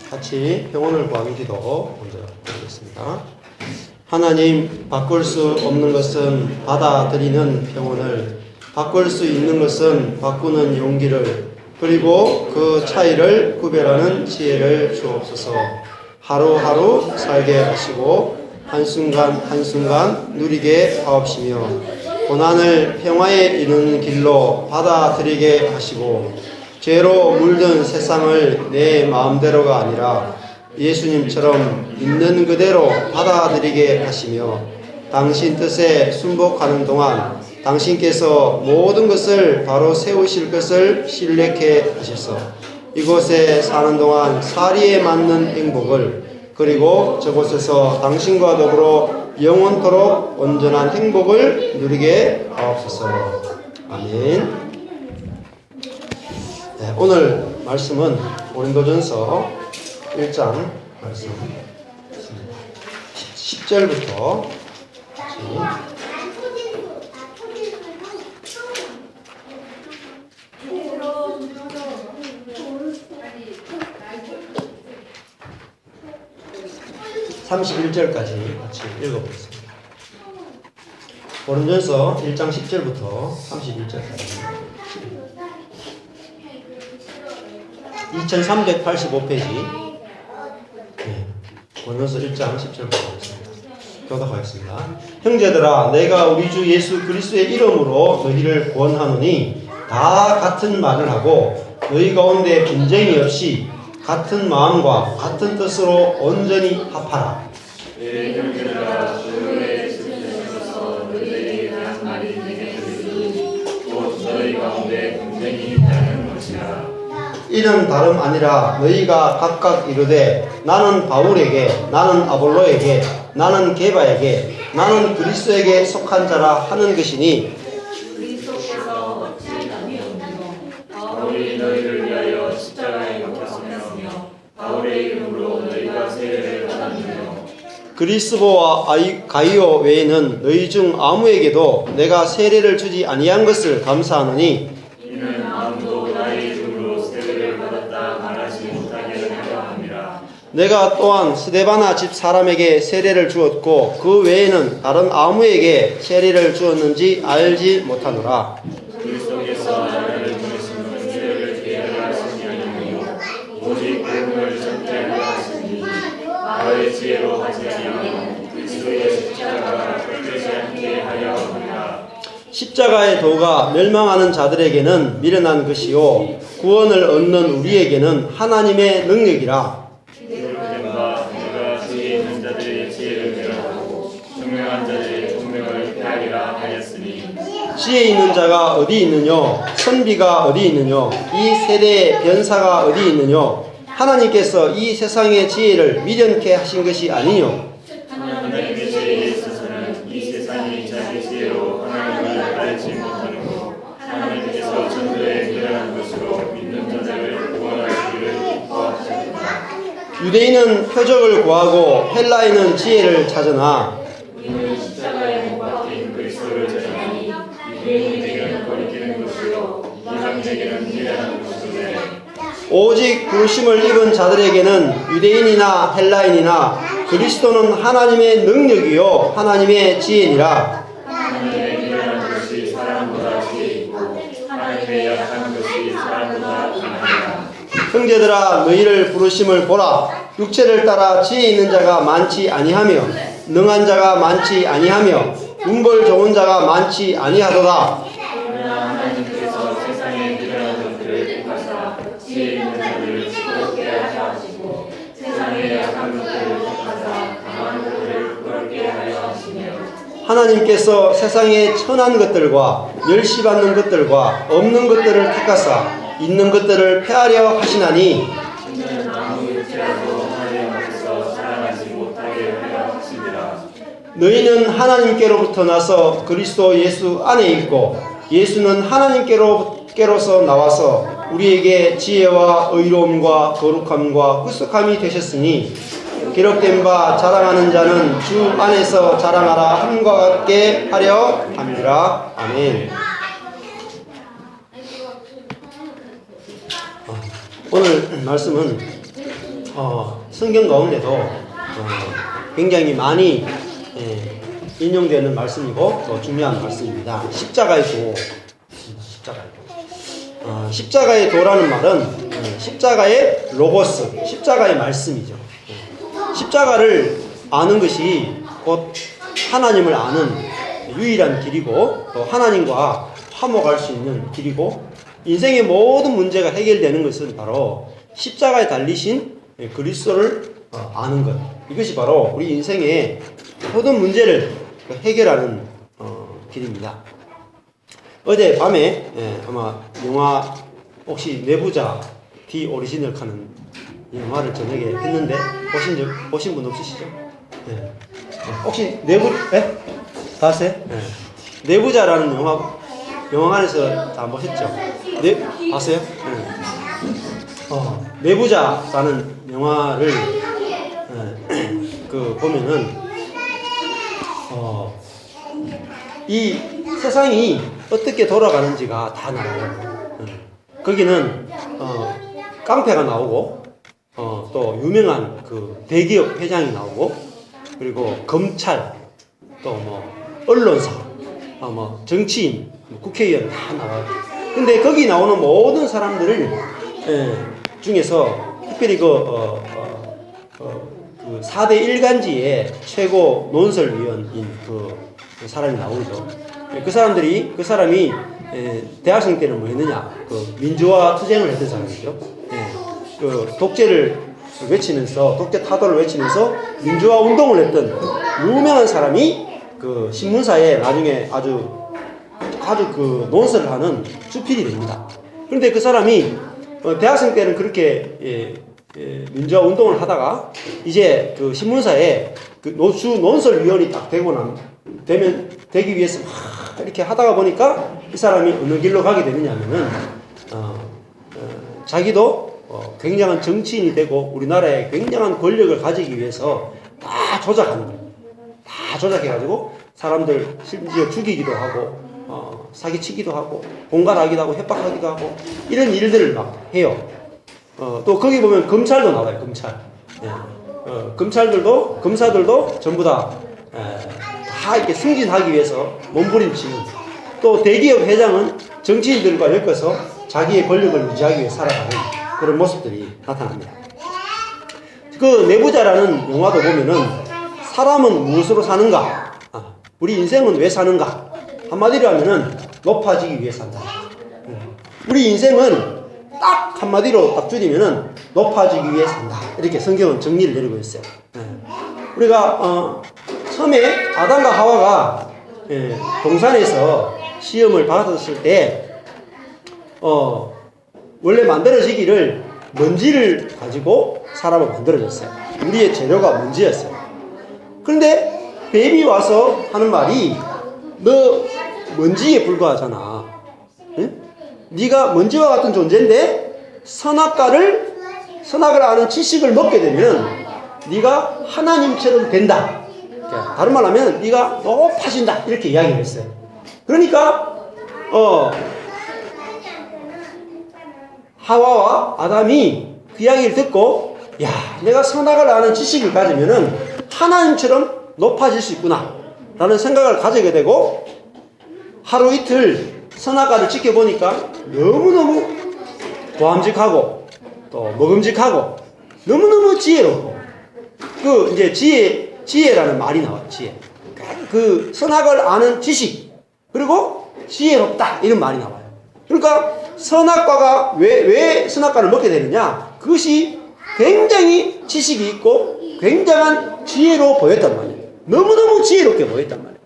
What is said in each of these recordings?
같이 평온을 구하는 기도 먼저 드리겠습니다. 하나님, 바꿀 수 없는 것은 받아들이는 평온을, 바꿀 수 있는 것은 바꾸는 용기를, 그리고 그 차이를 구별하는 지혜를 주옵소서. 하루하루 살게 하시고 한순간 한순간 누리게 하옵시며 고난을 평화에 이르는 길로 받아들이게 하시고 죄로 물든 세상을 내 마음대로가 아니라 예수님처럼 있는 그대로 받아들이게 하시며 당신 뜻에 순복하는 동안 당신께서 모든 것을 바로 세우실 것을 신뢰케 하셔서 이곳에 사는 동안 사리에 맞는 행복을, 그리고 저곳에서 당신과 더불어 영원토록 온전한 행복을 누리게 하옵소서. 아멘. 네, 오늘 말씀은 고린도전서 1장 말씀 10절부터 31절까지 같이 읽어보겠습니다. 고린도전서 1장 10절부터 31절까지 2385페이지 고린도전서 1장 10절부터 하겠습니다. 교독하겠습니다. 형제들아, 내가 우리 주 예수 그리스도의 이름으로 너희를 구원하노니 다 같은 말을 하고 너희 가운데 분쟁이 없이 같은 마음과 같은 뜻으로 온전히 합하라. 형제들아, 주의 뜻에서 너희에게 대한 말이 내게 들리니 곧 너희 가운데 분쟁이 있다는 것이라. 이는 다름 아니라 너희가 각각 이르되 나는 바울에게, 나는 아볼로에게, 나는 게바에게, 나는 그리스도에게 속한 자라 하는 것이니 그리스도께서 어찌 남이 없느뇨. 바울이 너희를 위하여 십자가에 못 박혔으며 바울의 이름으로 너희가 세례를 받았느뇨. 그리스도와 가이오 외에는 너희 중 아무에게도 내가 세례를 주지 아니한 것을 감사하노니 이는 아무도 나의 이름으로 세례를 받았다 말하지 못하게 하려 함이라. 내가 또한 스데바나 집 사람에게 세례를 주었고 그 외에는 다른 아무에게 세례를 주었는지 알지 못하노라. 그리스도께서 나를 보내시는 세례를 계획하시니 아니요 오직 복음을 전케하려 하시니 나의 지혜로 하지 아니하고 그리스도의 십자가가 끝되지 않게 하려 함이라. 십자가의 도가 멸망하는 자들에게는 미련한 것이요 구원을 얻는 우리에게는 하나님의 능력이라. 이렇게 바 내가 지혜 있는 자들의 지혜를 멸하고 총명한 자들의 총명을 폐하리라 하였으니 지혜 있는 자가 어디 있느뇨? 선비가 어디 있느뇨? 이 세대의 변사가 어디 있느뇨? 하나님께서 이 세상의 지혜를 미련케 하신 것이 아니뇨? 하나님의 지혜에 있어서는 이 세상이 자기 지혜로 하나님을 알지 못하는 것, 하나님께서 전도에 미련한 것으로 믿는 자들을 구원하시기를 기뻐하셨다. 유대인은 표적을 구하고 헬라인은 지혜를 찾으나 우리는 십자가에 못 박힌 그리스도를 전하니 유대인에게는 거리끼는 것이요 이방인에게는 미련한 것이네. 오직 부르심을 입은 자들에게는 유대인이나 헬라인이나 그리스도는 하나님의 능력이요 하나님의 지혜니라. 하나님의 미련한 것이 사람보다 지혜 있고 하나님의 약한 것이 사람보다 강하니라. 형제들아, 너희를 부르심을 보라. 육체를 따라 지혜 있는 자가 많지 아니하며 능한 자가 많지 아니하며 운벌 좋은 자가 많지 아니하도다. 그러나 하나님께서 세상에 미련한 것들을 택하사 지혜 있는 자들을 부끄럽게 하시고 세상에 약한 것들을 택하사 강한 것들을 부끄럽게 하려 하시며 하나님께서 세상의 천한 것들과 멸시받는 것들과 없는 것들을 택하사 있는 것들을 폐하려 하시나니 이는 아무 육체라도 하나님 앞에서 자랑하지 못하게 하려 하시니라. 너희는 하나님께로부터 나서 그리스도 예수 안에 있고 예수는 하나님께로서 나와서 우리에게 지혜와 의로움과 거룩함과 구속함이 되셨으니 기록된 바 자랑하는 자는 주 안에서 자랑하라 함과 같게 하려 함이라. 아멘. 오늘 말씀은 성경 가운데도 굉장히 많이 인용되는 말씀이고 또 중요한 말씀입니다. 십자가의 도. 십자가의 도라는 말은 십자가의 로고스, 십자가의 말씀이죠. 십자가를 아는 것이 곧 하나님을 아는 유일한 길이고 또 하나님과 화목할 수 있는 길이고 인생의 모든 문제가 해결되는 것은 바로 십자가에 달리신 그리스도를 아는 것. 이것이 바로 우리 인생의 모든 문제를 해결하는 길입니다. 어제 밤에 아마 영화 혹시 내부자 디 오리지널 하는 영화를 저녁에 했는데 보신 분 없으시죠? 네. 혹시 봤어요? 네. 내부자라는 영화관에서 안 보셨죠? 봤어요? 네. 내부자라는 영화를 보면은 이 세상이 어떻게 돌아가는지가 다 나와요. 거기는 깡패가 나오고 또 유명한 그 대기업 회장이 나오고 그리고 검찰 또 뭐 언론사 뭐 정치인 국회의원 다 나와요. 근데 거기 나오는 모든 사람들을 중에서 특별히 그 4대 일간지의 최고 논설위원인 그 사람이 나오죠. 그 사람이 대학생 때는 뭐 했느냐? 그 민주화 투쟁을 했던 사람이죠. 그 독재를 외치면서 독재 타도를 외치면서 민주화 운동을 했던 유명한 사람이 그 신문사에 나중에 아주 그 논설을 하는 주필이 됩니다. 그런데 그 사람이 대학생 때는 그렇게 민주화 운동을 하다가 이제 그 신문사에 그 노주 논설위원이 딱 되기 위해서 막 이렇게 하다가 보니까 이 사람이 어느 길로 가게 되느냐면은 자기도 굉장한 정치인이 되고 우리나라에 굉장한 권력을 가지기 위해서 다 조작하는 거예요. 다 조작해가지고 사람들 심지어 죽이기도 하고 사기치기도 하고 공갈하기도 하고 협박하기도 하고 이런 일들을 막 해요. 또 거기 보면 검찰도 나와요. 검찰. 검사들도 전부 다 이렇게 승진하기 위해서 몸부림치는 또 대기업 회장은 정치인들과 엮어서 자기의 권력을 유지하기 위해 살아가는 그런 모습들이 나타납니다. 그 내부자라는 영화도 보면은 사람은 무엇으로 사는가? 우리 인생은 왜 사는가? 한마디로 하면은 높아지기 위해 산다. 우리 인생은 딱 한마디로 딱 줄이면은 높아지기 위해 산다. 이렇게 성경은 정리를 내리고 있어요. 우리가 처음에 아담과 하와가 동산에서 시험을 받았을 때 원래 만들어지기를 먼지를 가지고 사람을 만들어졌어요. 우리의 재료가 먼지였어요. 그런데 뱀이 와서 하는 말이 너 먼지에 불과하잖아. 응? 네가 먼지와 같은 존재인데 선악을 아는 지식을 먹게 되면 네가 하나님처럼 된다. 다른 말로 하면 네가 높아진다. 이렇게 이야기를 했어요. 그러니까 하와와 아담이 그 이야기를 듣고 야, 내가 선악을 아는 지식을 가지면은 하나님처럼 높아질 수 있구나 라는 생각을 가지게 되고 하루 이틀 선악과를 지켜보니까 너무너무 보암직하고 또 먹음직하고 너무너무 지혜롭고 그 이제 지혜라는 말이 나와요. 지혜. 그 선악을 아는 지식 그리고 지혜롭다 이런 말이 나와요. 그러니까 선악과가 왜 선악과를 먹게 되느냐? 그것이 굉장히 지식이 있고 굉장한 지혜로 보였단 말이에요. 너무너무 지혜롭게 보였단 말이에요.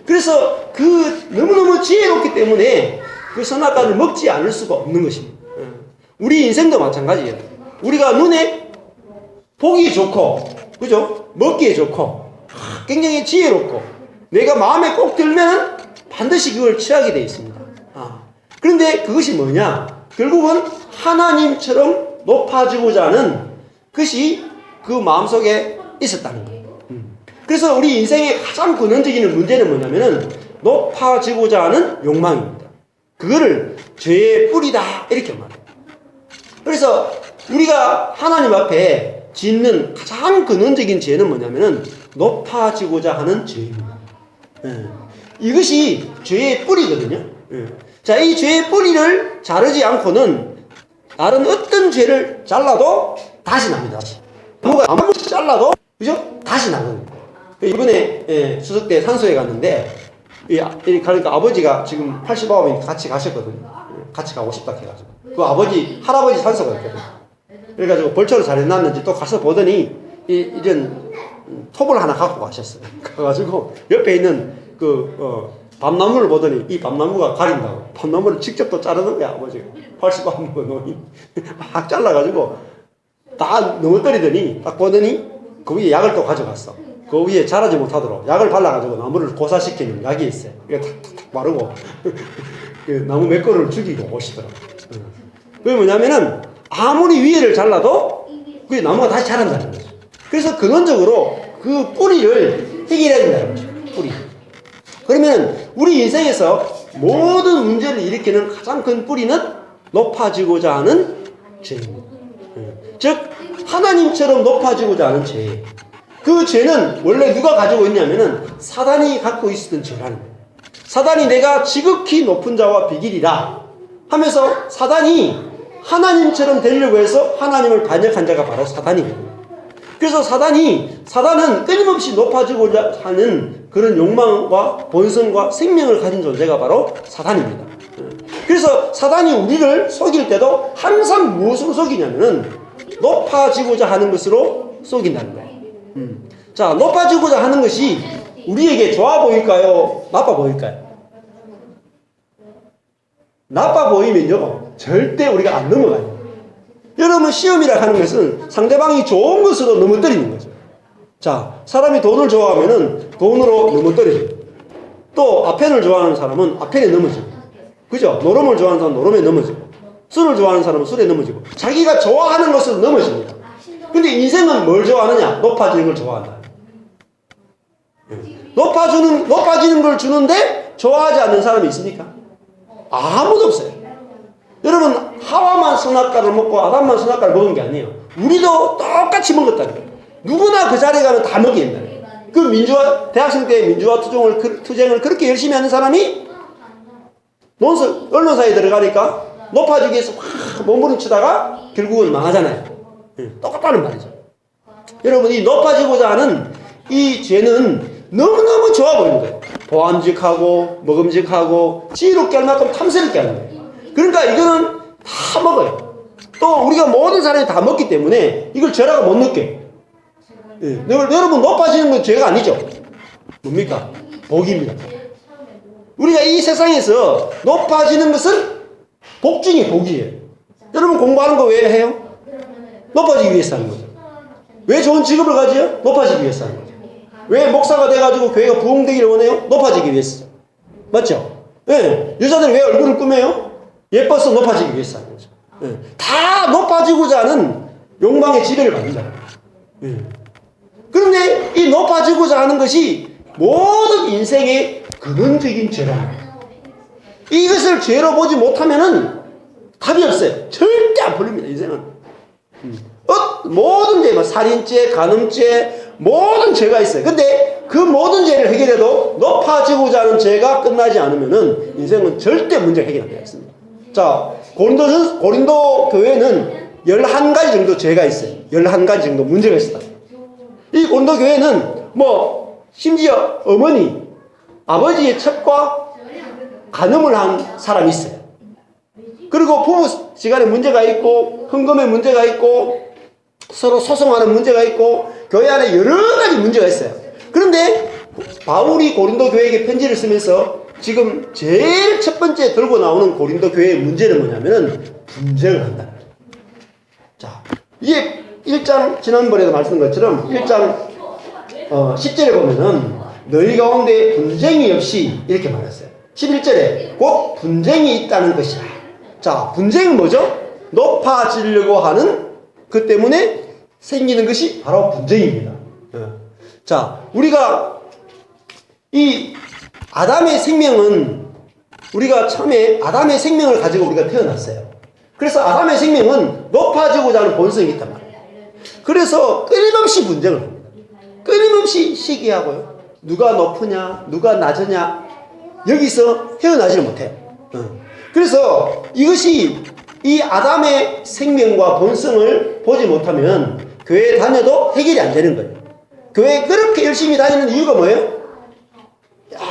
그래서 그 너무너무 지혜롭기 때문에 그 선악과를 먹지 않을 수가 없는 것입니다. 우리 인생도 마찬가지예요. 우리가 눈에 보기 좋고 그죠? 먹기에 좋고 굉장히 지혜롭고 내가 마음에 꼭 들면 반드시 그걸 취하게 되어 있습니다. 그런데 그것이 뭐냐? 결국은 하나님처럼 높아지고자 하는 것이 그 마음속에 있었다는 거예요. 그래서 우리 인생의 가장 근원적인 문제는 뭐냐면은 높아지고자 하는 욕망입니다. 그거를 죄의 뿌리다 이렇게 말해요. 그래서 우리가 하나님 앞에 짓는 가장 근원적인 죄는 뭐냐면은 높아지고자 하는 죄입니다. 이것이 죄의 뿌리거든요. 자, 이 죄의 뿌리를 자르지 않고는 다른 어떤 죄를 잘라도 다시 납니다. 나무가 아무리 잘라도 그죠? 다시 나거든요. 이번에 수석대 산소에 갔는데 그러니까 아버지가 지금 89이니까 같이 가셨거든요. 같이 가고 싶다 해가지고 그 할아버지 산소가 있거든요. 그래가지고 벌초를 잘 해놨는지 또 가서 보더니 이런 톱을 하나 갖고 가셨어요. 가가지고 옆에 있는 밤나무를 보더니 이 밤나무가 가린다고 밤나무를 직접 또 자르는 거야 아버지가. 80만 놈이 막 잘라가지고 다 넘어뜨리더니 딱 보더니 그 위에 약을 또 가져갔어. 그 위에 자라지 못하도록 약을 발라가지고 나무를 고사시키는 약이 있어요. 이게 탁탁탁 바르고 그 나무 몇 그루를 죽이고 오시더라고. 그게 뭐냐면은 아무리 위에를 잘라도 그 나무가 다시 자란다는 거죠. 그래서 근원적으로 그 뿌리를 해결해야 된다는 거죠. 뿌리. 그러면 우리 인생에서 모든 문제를 일으키는 가장 큰 뿌리는 높아지고자 하는 죄입니다. 즉 하나님처럼 높아지고자 하는 죄. 그 죄는 원래 누가 가지고 있냐면은 사단이 갖고 있었던 죄라는 거예요. 사단이 내가 지극히 높은 자와 비길이라 하면서 사단이 하나님처럼 되려고 해서 하나님을 반역한 자가 바로 사단이거든요. 그래서 사단은 끊임없이 높아지고자 하는 그런 욕망과 본성과 생명을 가진 존재가 바로 사단입니다. 그래서 사단이 우리를 속일 때도 항상 무엇으로 속이냐면은 높아지고자 하는 것으로 속인다는 거예요. 자, 높아지고자 하는 것이 우리에게 좋아 보일까요? 나빠 보일까요? 나빠 보이면요, 절대 우리가 안 넘어가요. 여러분, 시험이라 하는 것은 상대방이 좋은 것으로 넘어뜨리는 거죠. 자, 사람이 돈을 좋아하면은 돈으로 넘어뜨리죠. 또 아펜을 좋아하는 사람은 아펜에 넘어지고, 그죠? 노름을 좋아하는 사람은 노름에 넘어지고, 술을 좋아하는 사람은 술에 넘어지고, 자기가 좋아하는 것으로 넘어집니다. 근데 인생은 뭘 좋아하느냐? 높아지는 걸 좋아한다. 높아지는 걸 주는데 좋아하지 않는 사람이 있습니까? 아무도 없어요. 여러분, 하와만 선악과를 먹고 아담만 선악과를 먹은 게 아니에요. 우리도 똑같이 먹었다는 거예요. 누구나 그 자리에 가면 다 먹게 된다는 거예요. 그 대학생 때 민주화 투쟁을 그렇게 열심히 하는 사람이 언론사에 들어가니까 높아지기 위해서 확 몸부림치다가 결국은 망하잖아요. 똑같다는 말이죠. 여러분, 이 높아지고자 하는 이 죄는 너무너무 좋아 보이는 거예요. 보암직하고 먹음직하고 지혜롭게 할 만큼 탐스럽게 하는 거예요. 그러니까 이거는 다 먹어요. 또 우리가 모든 사람이 다 먹기 때문에 이걸 죄라고 못 느껴요. 여러분, 높아지는 건 죄가 아니죠. 뭡니까? 복입니다. 우리가 이 세상에서 높아지는 것은 복 중에 복이에요. 여러분, 공부하는 거 왜 해요? 높아지기 위해서 하는 거죠. 왜 좋은 직업을 가지요? 높아지기 위해서 하는 거죠. 왜 목사가 돼가지고 교회가 부흥되기를 원해요? 높아지기 위해서. 맞죠? 예. 여자들이 왜 얼굴을 꾸며요? 예뻐서 높아지기 위해서 하는 거죠. 예. 다 높아지고자 하는 욕망의 지배를 받는다. 예. 그런데 이 높아지고자 하는 것이 모든 인생의 근원적인 죄라는 거예요. 이것을 죄로 보지 못하면은 답이 없어요. 절대 안 풀립니다, 인생은. 모든 죄, 살인죄, 간음죄, 모든 죄가 있어요. 근데 그 모든 죄를 해결해도 높아지고자 하는 죄가 끝나지 않으면은 인생은 절대 문제가 해결 안 되겠습니다. 자, 고린도 교회는 11가지 정도 죄가 있어요. 11가지 정도 문제가 있었다. 이 고린도 교회는 심지어 아버지의 첩과 간음을 한 사람이 있어요. 그리고 부부 시간에 문제가 있고, 헌금에 문제가 있고, 서로 소송하는 문제가 있고, 교회 안에 여러 가지 문제가 있어요. 그런데 바울이 고린도 교회에게 편지를 쓰면서 지금 제일 첫 번째 들고 나오는 고린도 교회의 문제는 뭐냐면은 분쟁을 한다. 자, 이게 1장, 지난번에도 말씀드린 것처럼 1장 10절에 보면은 너희 가운데 분쟁이 없이 이렇게 말했어요. 11절에 곧 분쟁이 있다는 것이라. 자, 분쟁은 뭐죠? 높아지려고 하는 그 때문에 생기는 것이 바로 분쟁입니다. 자, 우리가 이 아담의 생명은 우리가 처음에 아담의 생명을 가지고 우리가 태어났어요. 그래서 아담의 생명은 높아지고자 하는 본성이 있단 말이에요. 그래서 끊임없이 분쟁을 합니다. 끊임없이 시기하고요. 누가 높으냐, 누가 낮으냐, 여기서 헤어나지를 못해요. 그래서 이것이 이 아담의 생명과 본성을 보지 못하면 교회 다녀도 해결이 안 되는 거예요. 교회 그렇게 열심히 다니는 이유가 뭐예요?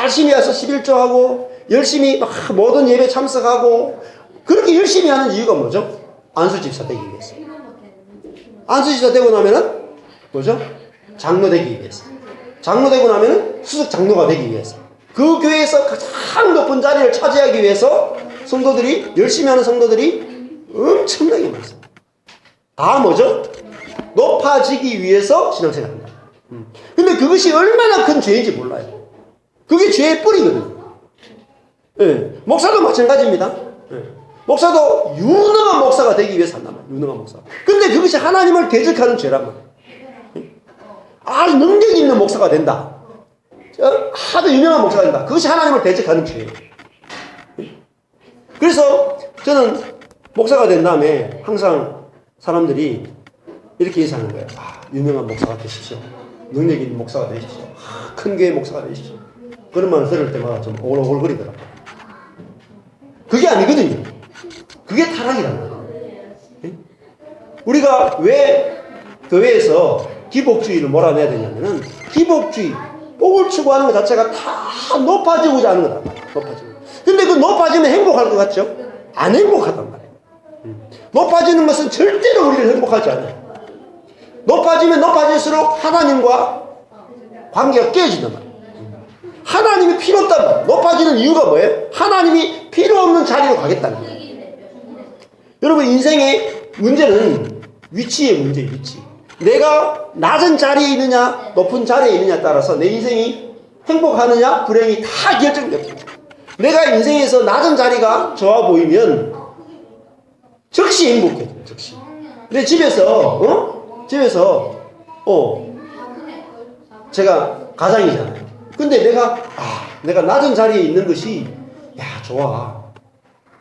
열심히 와서 11조하고 열심히 막 모든 예배 참석하고 그렇게 열심히 하는 이유가 뭐죠? 안수집사 되기 위해서. 안수집사 되고 나면은 뭐죠? 장로 되기 위해서. 장로 되고 나면은 수석 장로가 되기 위해서. 그 교회에서 가장 높은 자리를 차지하기 위해서 성도들이 열심히 하는 성도들이 엄청나게 많습니다. 다 뭐죠? 높아지기 위해서 신앙생활을 합니다. 근데 그것이 얼마나 큰 죄인지 몰라요. 그게 죄의 뿌리거든요. 네. 목사도 마찬가지입니다. 네. 목사도 유능한 목사가 되기 위해서 한단 말이에요. 유능한 목사. 근데 그것이 하나님을 대적하는 죄란 말이에요. 아주 능력 있는 목사가 된다. 아주 유명한 목사가 된다. 그것이 하나님을 대적하는 죄예요. 그래서 저는 목사가 된 다음에 항상 사람들이 이렇게 인사하는 거예요. 유명한 목사가 되십시오. 능력 있는 목사가 되십시오. 큰 교회 목사가 되십시오. 그런 말을 들을 때마다 좀 오글오글거리더라고요. 그게 아니거든요. 그게 타락이란 말이에요. 우리가 왜 교회에서 기복주의를 몰아내야 되냐면은 기복주의, 복을 추구하는 것 자체가 다 높아지고자 하는 거다. 높아지고. 근데 그 높아지면 행복할 것 같죠? 안 행복하단 말이에요. 높아지는 것은 절대로 우리를 행복하지 않아요. 높아지면 높아질수록 하나님과 관계가 깨진단 말이에요. 하나님이 필요 없단 말이에요. 높아지는 이유가 뭐예요? 하나님이 필요 없는 자리로 가겠다는 거예요. 여러분, 인생의 문제는 위치의 문제예요. 위치. 내가 낮은 자리에 있느냐 높은 자리에 있느냐에 따라서 내 인생이 행복하느냐 불행이 다 결정됩니다. 내가 인생에서 낮은 자리가 좋아 보이면 즉시 행복해져요. 즉시. 근데 집에서 제가 가장이잖아요. 근데 내가 낮은 자리에 있는 것이 좋아.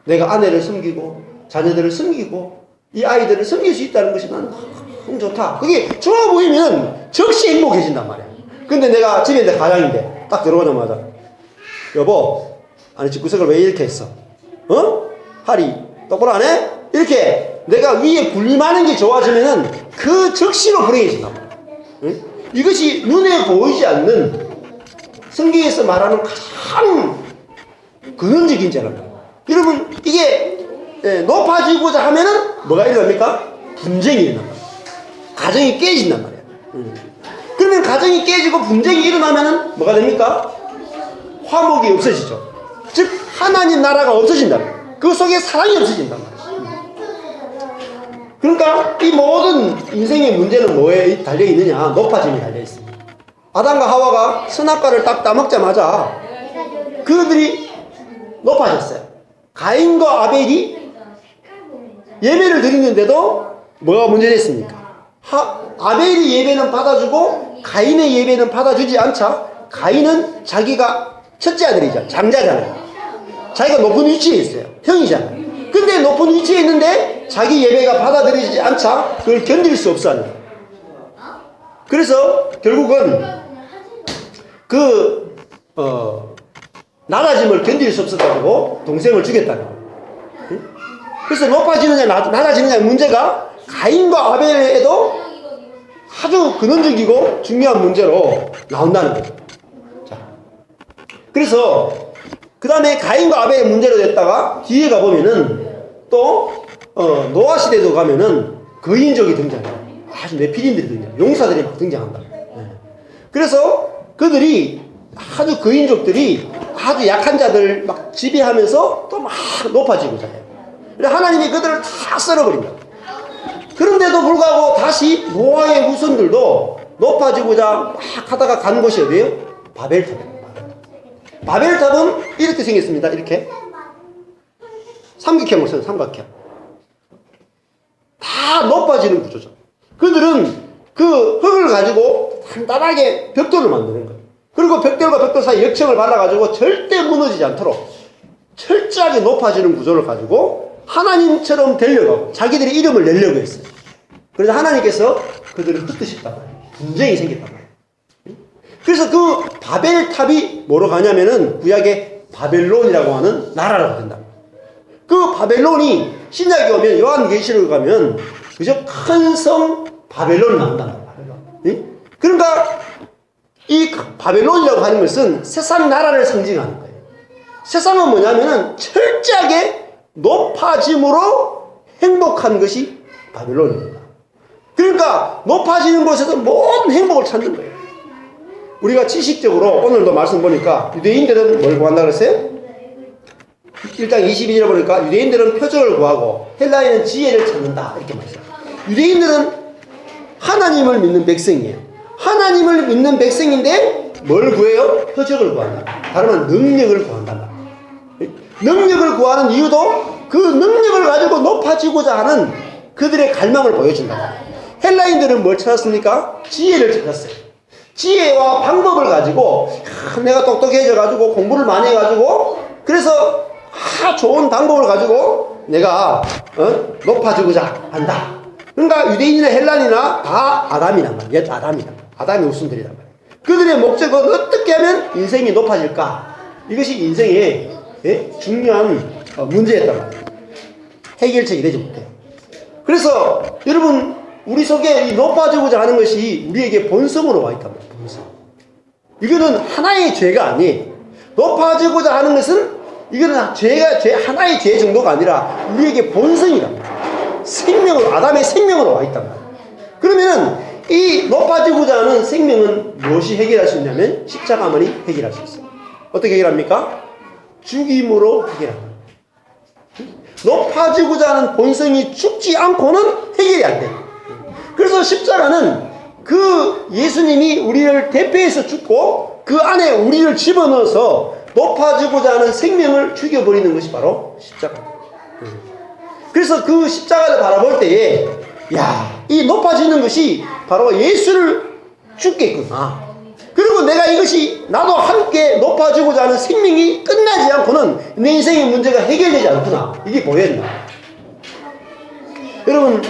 내가 아내를 섬기고 자녀들을 섬기고 이 아이들을 섬길 수 있다는 것이 난 너무 좋다. 그게 좋아 보이면 즉시 행복해진단 말이야. 근데 내가 집에 내 가장인데 딱 들어오자마자 여보, 아니 집구석을 왜 이렇게 했어? 하리 똑바로 안 해? 이렇게 내가 위에 군림하는 게 좋아지면은 그 즉시로 불행해진단 말이야. 응? 이것이 눈에 보이지 않는 성경에서 말하는 가장 근원적인 죄란 말이야. 여러분, 이게 높아지고자 하면은 뭐가 일어납니까? 분쟁이 일어납니다. 가정이 깨진단 말이에요. 그러면 가정이 깨지고 분쟁이 일어나면은 뭐가 됩니까? 화목이 없어지죠. 즉 하나님 나라가 없어진다. 그 속에 사랑이 없어진단 말이에요. 그러니까 이 모든 인생의 문제는 뭐에 달려있느냐? 높아짐에 달려있습니다. 아담과 하와가 선악과를 딱 따먹자마자 그들이 높아졌어요. 가인과 아벨이 예배를 드리는데도 뭐가 문제됐습니까? 아벨이 예배는 받아주고 가인의 예배는 받아주지 않자 가인은 자기가 첫째 아들이잖아. 장자잖아요. 자기가 높은 위치에 있어요. 형이잖아요. 근데 높은 위치에 있는데 자기 예배가 받아들이지 않자 그걸 견딜 수 없어 하는 거예요. 그래서 결국은 낮아짐을 견딜 수 없어가지고 동생을 죽였다는 거예요. 그래서 높아지느냐 낮아지느냐 문제가 가인과 아벨에도 아주 근원적이고 중요한 문제로 나온다는 거예요. 자, 그래서 그 다음에 가인과 아벨의 문제로 됐다가 뒤에 가보면은 또 노아 시대도 가면은 거인족이 등장해요. 아주 네피림들이 등장해요. 용사들이 막 등장한다. 그래서 그들이 아주 거인족들이 아주 약한 자들 막 지배하면서 또 막 높아지고자 해요. 하나님이 그들을 다 썰어버린다. 그런데도 불구하고 다시 노아의 후손들도 높아지고자 막 하다가 간 곳이 어디예요? 바벨탑이에요. 바벨탑은 이렇게 생겼습니다. 이렇게 삼각형을 써요. 삼각형. 다 높아지는 구조죠. 그들은 그 흙을 가지고 단단하게 벽돌을 만드는 거예요. 그리고 벽돌과 벽돌 사이 역청을 발라가지고 절대 무너지지 않도록 철저하게 높아지는 구조를 가지고 하나님처럼 되려고 자기들의 이름을 내려고 했어요. 그래서 하나님께서 그들을 흩으셨단 말이에요. 분쟁이 생겼단 말이에요. 그래서 그 바벨탑이 뭐로 가냐면은 구약의 바벨론이라고 하는 나라라고 된다. 그 바벨론이 신약에 오면 요한계시록에 가면 그저 큰 섬 바벨론이 나온단 말이에요. 그러니까 이 바벨론이라고 하는 것은 세상 나라를 상징하는 거예요. 세상은 뭐냐면은 철저하게 높아짐으로 행복한 것이 바벨론입니다. 그러니까 높아지는 곳에서 모든 행복을 찾는 거예요. 우리가 지식적으로 오늘도 말씀 보니까 유대인들은 뭘 구한다 그랬어요? 1장 22절에 보니까 유대인들은 표적을 구하고 헬라인은 지혜를 찾는다 이렇게 말해요. 유대인들은 하나님을 믿는 백성이에요. 하나님을 믿는 백성인데 뭘 구해요? 표적을 구한다. 다른 말은 능력을 구한다. 능력을 구하는 이유도 그 능력을 가지고 높아지고자 하는 그들의 갈망을 보여준다. 헬라인들은 뭘 찾았습니까? 지혜를 찾았어요. 지혜와 방법을 가지고 내가 똑똑해져 가지고 공부를 많이 해가지고 그래서 좋은 방법을 가지고 내가 높아지고자 한다. 그러니까 유대인이나 헬란이나 다 아담이란 말이야. 옛 아담이란 말이야. 아담의 후손들이란 말이야. 그들의 목적은 어떻게 하면 인생이 높아질까? 이것이 인생의 중요한 문제였단 말이에요. 해결책이 되지 못해요. 그래서 여러분 우리 속에 이 높아지고자 하는 것이 우리에게 본성으로 와 있단 말이에요. 본성. 이거는 하나의 죄가 아니에요. 높아지고자 하는 것은 이거는 하나의 죄 정도가 아니라 우리에게 본성이란 말이에요. 생명으로, 아담의 생명으로 와 있단 말이에요. 그러면은 이 높아지고자 하는 생명은 무엇이 해결할 수 있냐면 십자가만이 해결할 수 있어요. 어떻게 해결합니까? 죽임으로 해결합니다. 높아지고자 하는 본성이 죽지 않고는 해결이 안 돼요. 그래서 십자가는 그 예수님이 우리를 대표해서 죽고 그 안에 우리를 집어넣어서 높아지고자 하는 생명을 죽여버리는 것이 바로 십자가입니다. 그래서 그 십자가를 바라볼 때에 이 높아지는 것이 바로 예수를 죽겠구나. 그리고 내가 이것이 나도 함께 높아지고자 하는 생명이 끝나지 않고는 내 인생의 문제가 해결되지 않구나. 이게 보여진다. 여러분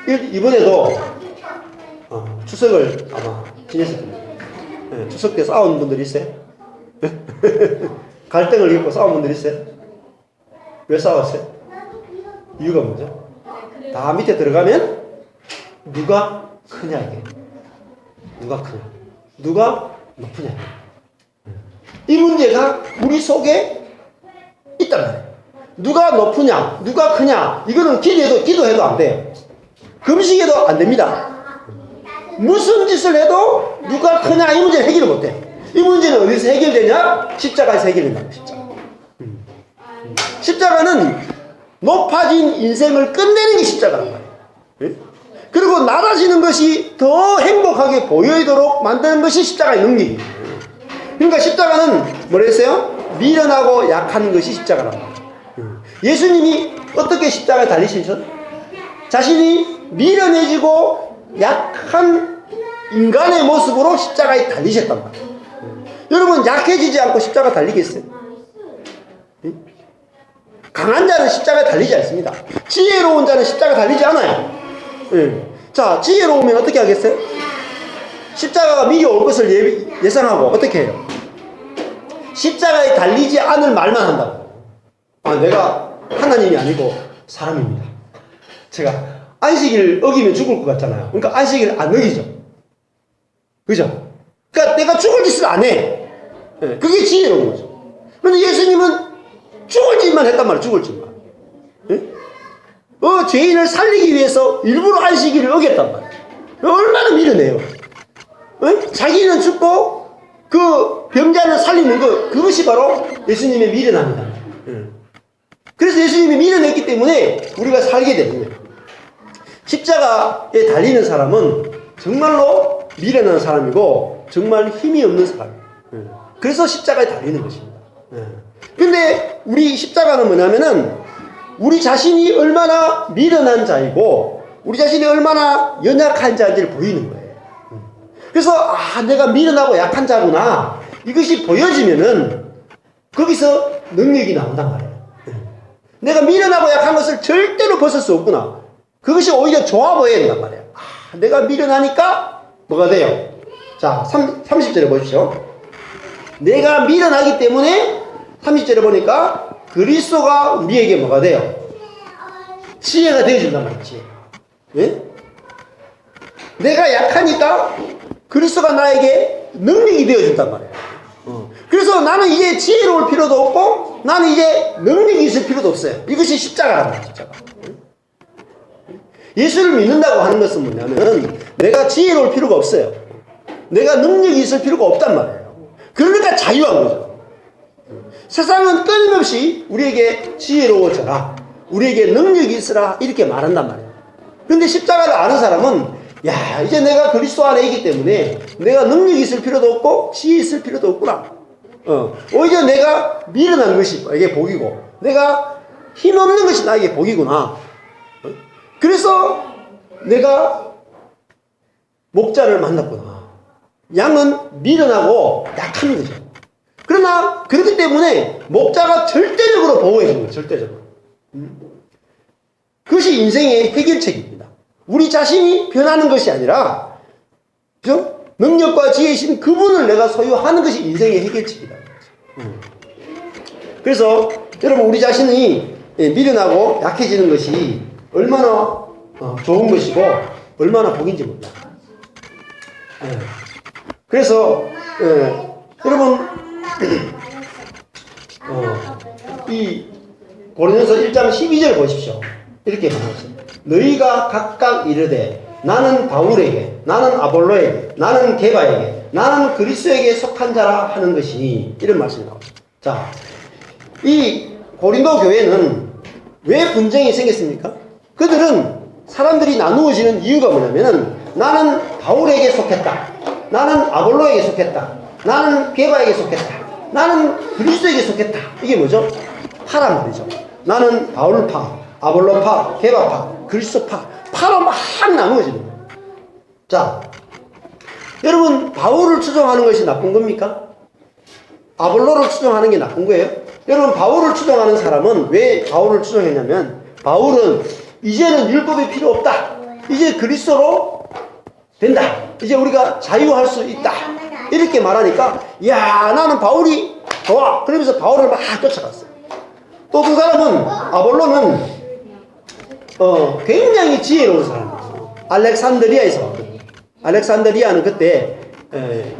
이번에도 추석을 아마 지냈을 겁니다. 추석 때 싸운 분들 있어요? 갈등을 입고 싸운 분들 있어요? 왜 싸웠어요? 이유가 뭐죠? 다 밑에 들어가면 누가 크냐 이게. 누가 크냐, 누가 높으냐. 이 문제가 우리 속에 있단 말이에요. 누가 높으냐, 누가 크냐, 이거는 기도해도 안 돼요. 금식해도 안 됩니다. 무슨 짓을 해도 누가 크냐 이 문제는 해결을 못 해. 이 문제는 어디서 해결되냐? 십자가에서 해결된다. 십자가는 높아진 인생을 끝내는 게 십자가란 말이에요. 그리고 낮아지는 것이 더 행복하게 보이도록 만드는 것이 십자가의 능력이에요. 그러니까 십자가는 뭐라 했어요? 미련하고 약한 것이 십자가란 말이에요. 예수님이 어떻게 십자가에 달리시죠? 자신이 미련해지고 약한 인간의 모습으로 십자가에 달리셨단 말이에요. 여러분 약해지지 않고 십자가 달리겠어요? 강한 자는 십자가에 달리지 않습니다. 지혜로운 자는 십자가 달리지 않아요. 자, 지혜로우면 어떻게 하겠어요? 십자가가 미리 올 것을 예상하고 어떻게 해요? 십자가에 달리지 않을 말만 한다고. 내가 하나님이 아니고 사람입니다. 제가 안식일 어기면 죽을 것 같잖아요. 그러니까 안식일 안 어기죠. 그죠? 그러니까 내가 죽을 짓을 안 해. 그게 지혜로운 거죠. 그런데 예수님은 죽을 짓만 했단 말이에요. 죽을 짓만. 죄인을 살리기 위해서 일부러 안식일을 어겼단 말이에요. 얼마나 미련해요. 자기는 죽고 그 병자를 살리는 그것이 바로 예수님의 미련함이다. 그래서 예수님이 미련했기 때문에 우리가 살게 되는 거예요. 십자가에 달리는 사람은 정말로 미련한 사람이고 정말 힘이 없는 사람이에요. 그래서 십자가에 달리는 것입니다. 근데 우리 십자가는 뭐냐면은 우리 자신이 얼마나 미련한 자이고 우리 자신이 얼마나 연약한 자인지를 보이는 거예요. 그래서 내가 미련하고 약한 자구나 이것이 보여지면은 거기서 능력이 나온단 말이에요. 내가 미련하고 약한 것을 절대로 벗을 수 없구나. 그것이 오히려 좋아 보여야 된단 말이에요. 내가 미련하니까 뭐가 돼요? 자, 30절에 보십시오. 내가 미련하기 때문에 30절에 보니까 그리스도가 우리에게 뭐가 돼요? 지혜가 되어준단 말이지. 예? 내가 약하니까 그리스도가 나에게 능력이 되어준단 말이에요. 그래서 나는 이제 지혜로울 필요도 없고 나는 이제 능력이 있을 필요도 없어요. 이것이 십자가란 말이에요. 십자가. 예수를 믿는다고 하는 것은 뭐냐면 내가 지혜로울 필요가 없어요. 내가 능력이 있을 필요가 없단 말이에요. 그러니까 자유한 거죠. 세상은 끊임없이 우리에게 지혜로워져라, 우리에게 능력이 있으라 이렇게 말한단 말이에요. 그런데 십자가를 아는 사람은 야, 이제 내가 그리스도 안에 있기 때문에 내가 능력이 있을 필요도 없고 지혜 있을 필요도 없구나. 오히려 내가 미련한 것이 나에게 복이고 내가 힘없는 것이 나에게 복이구나. 그래서 내가 목자를 만났구나. 양은 미련하고 약한 거죠. 그러나 그렇기 때문에 목자가 절대적으로 보호해 주는 거예요. 절대적으로. 그것이 인생의 해결책입니다. 우리 자신이 변하는 것이 아니라, 그죠? 능력과 지혜이신 그분을 내가 소유하는 것이 인생의 해결책이다. 그래서 여러분, 우리 자신이 미련하고 약해지는 것이 얼마나 좋은 것이고 얼마나 복인지 몰라. 그래서 여러분, 이 고린도서 1장 12절 보십시오. 이렇게 말하죠. 너희가 각각 이르되 나는 바울에게, 나는 아볼로에게, 나는 게바에게, 나는 그리스도에게 속한 자라 하는 것이니, 이런 말씀이 나옵니다. 자, 이 고린도 교회는 왜 분쟁이 생겼습니까? 그들은 사람들이 나누어지는 이유가 뭐냐면은 나는 바울에게 속했다, 나는 아볼로에게 속했다, 나는 게바에게 속했다, 나는 그리스도에게 속했다. 이게 뭐죠? 파란 말이죠. 나는 바울파, 아볼로파, 게바파, 그리스도파, 파로 막 나누어지는 거예요. 자, 여러분, 바울을 추종하는 것이 나쁜 겁니까? 아볼로를 추종하는 게 나쁜 거예요? 여러분, 바울을 추종하는 사람은 왜 바울을 추종했냐면, 바울은 이제는 율법이 필요 없다, 이제 그리스도로 된다, 이제 우리가 자유할 수 있다, 이렇게 말하니까 야, 나는 바울이 좋아, 그러면서 바울을 막 쫓아갔어요. 또 그 사람은, 아볼로는 굉장히 지혜로운 사람이에요. 알렉산드리아에서 왔거든요. 알렉산드리아는 그때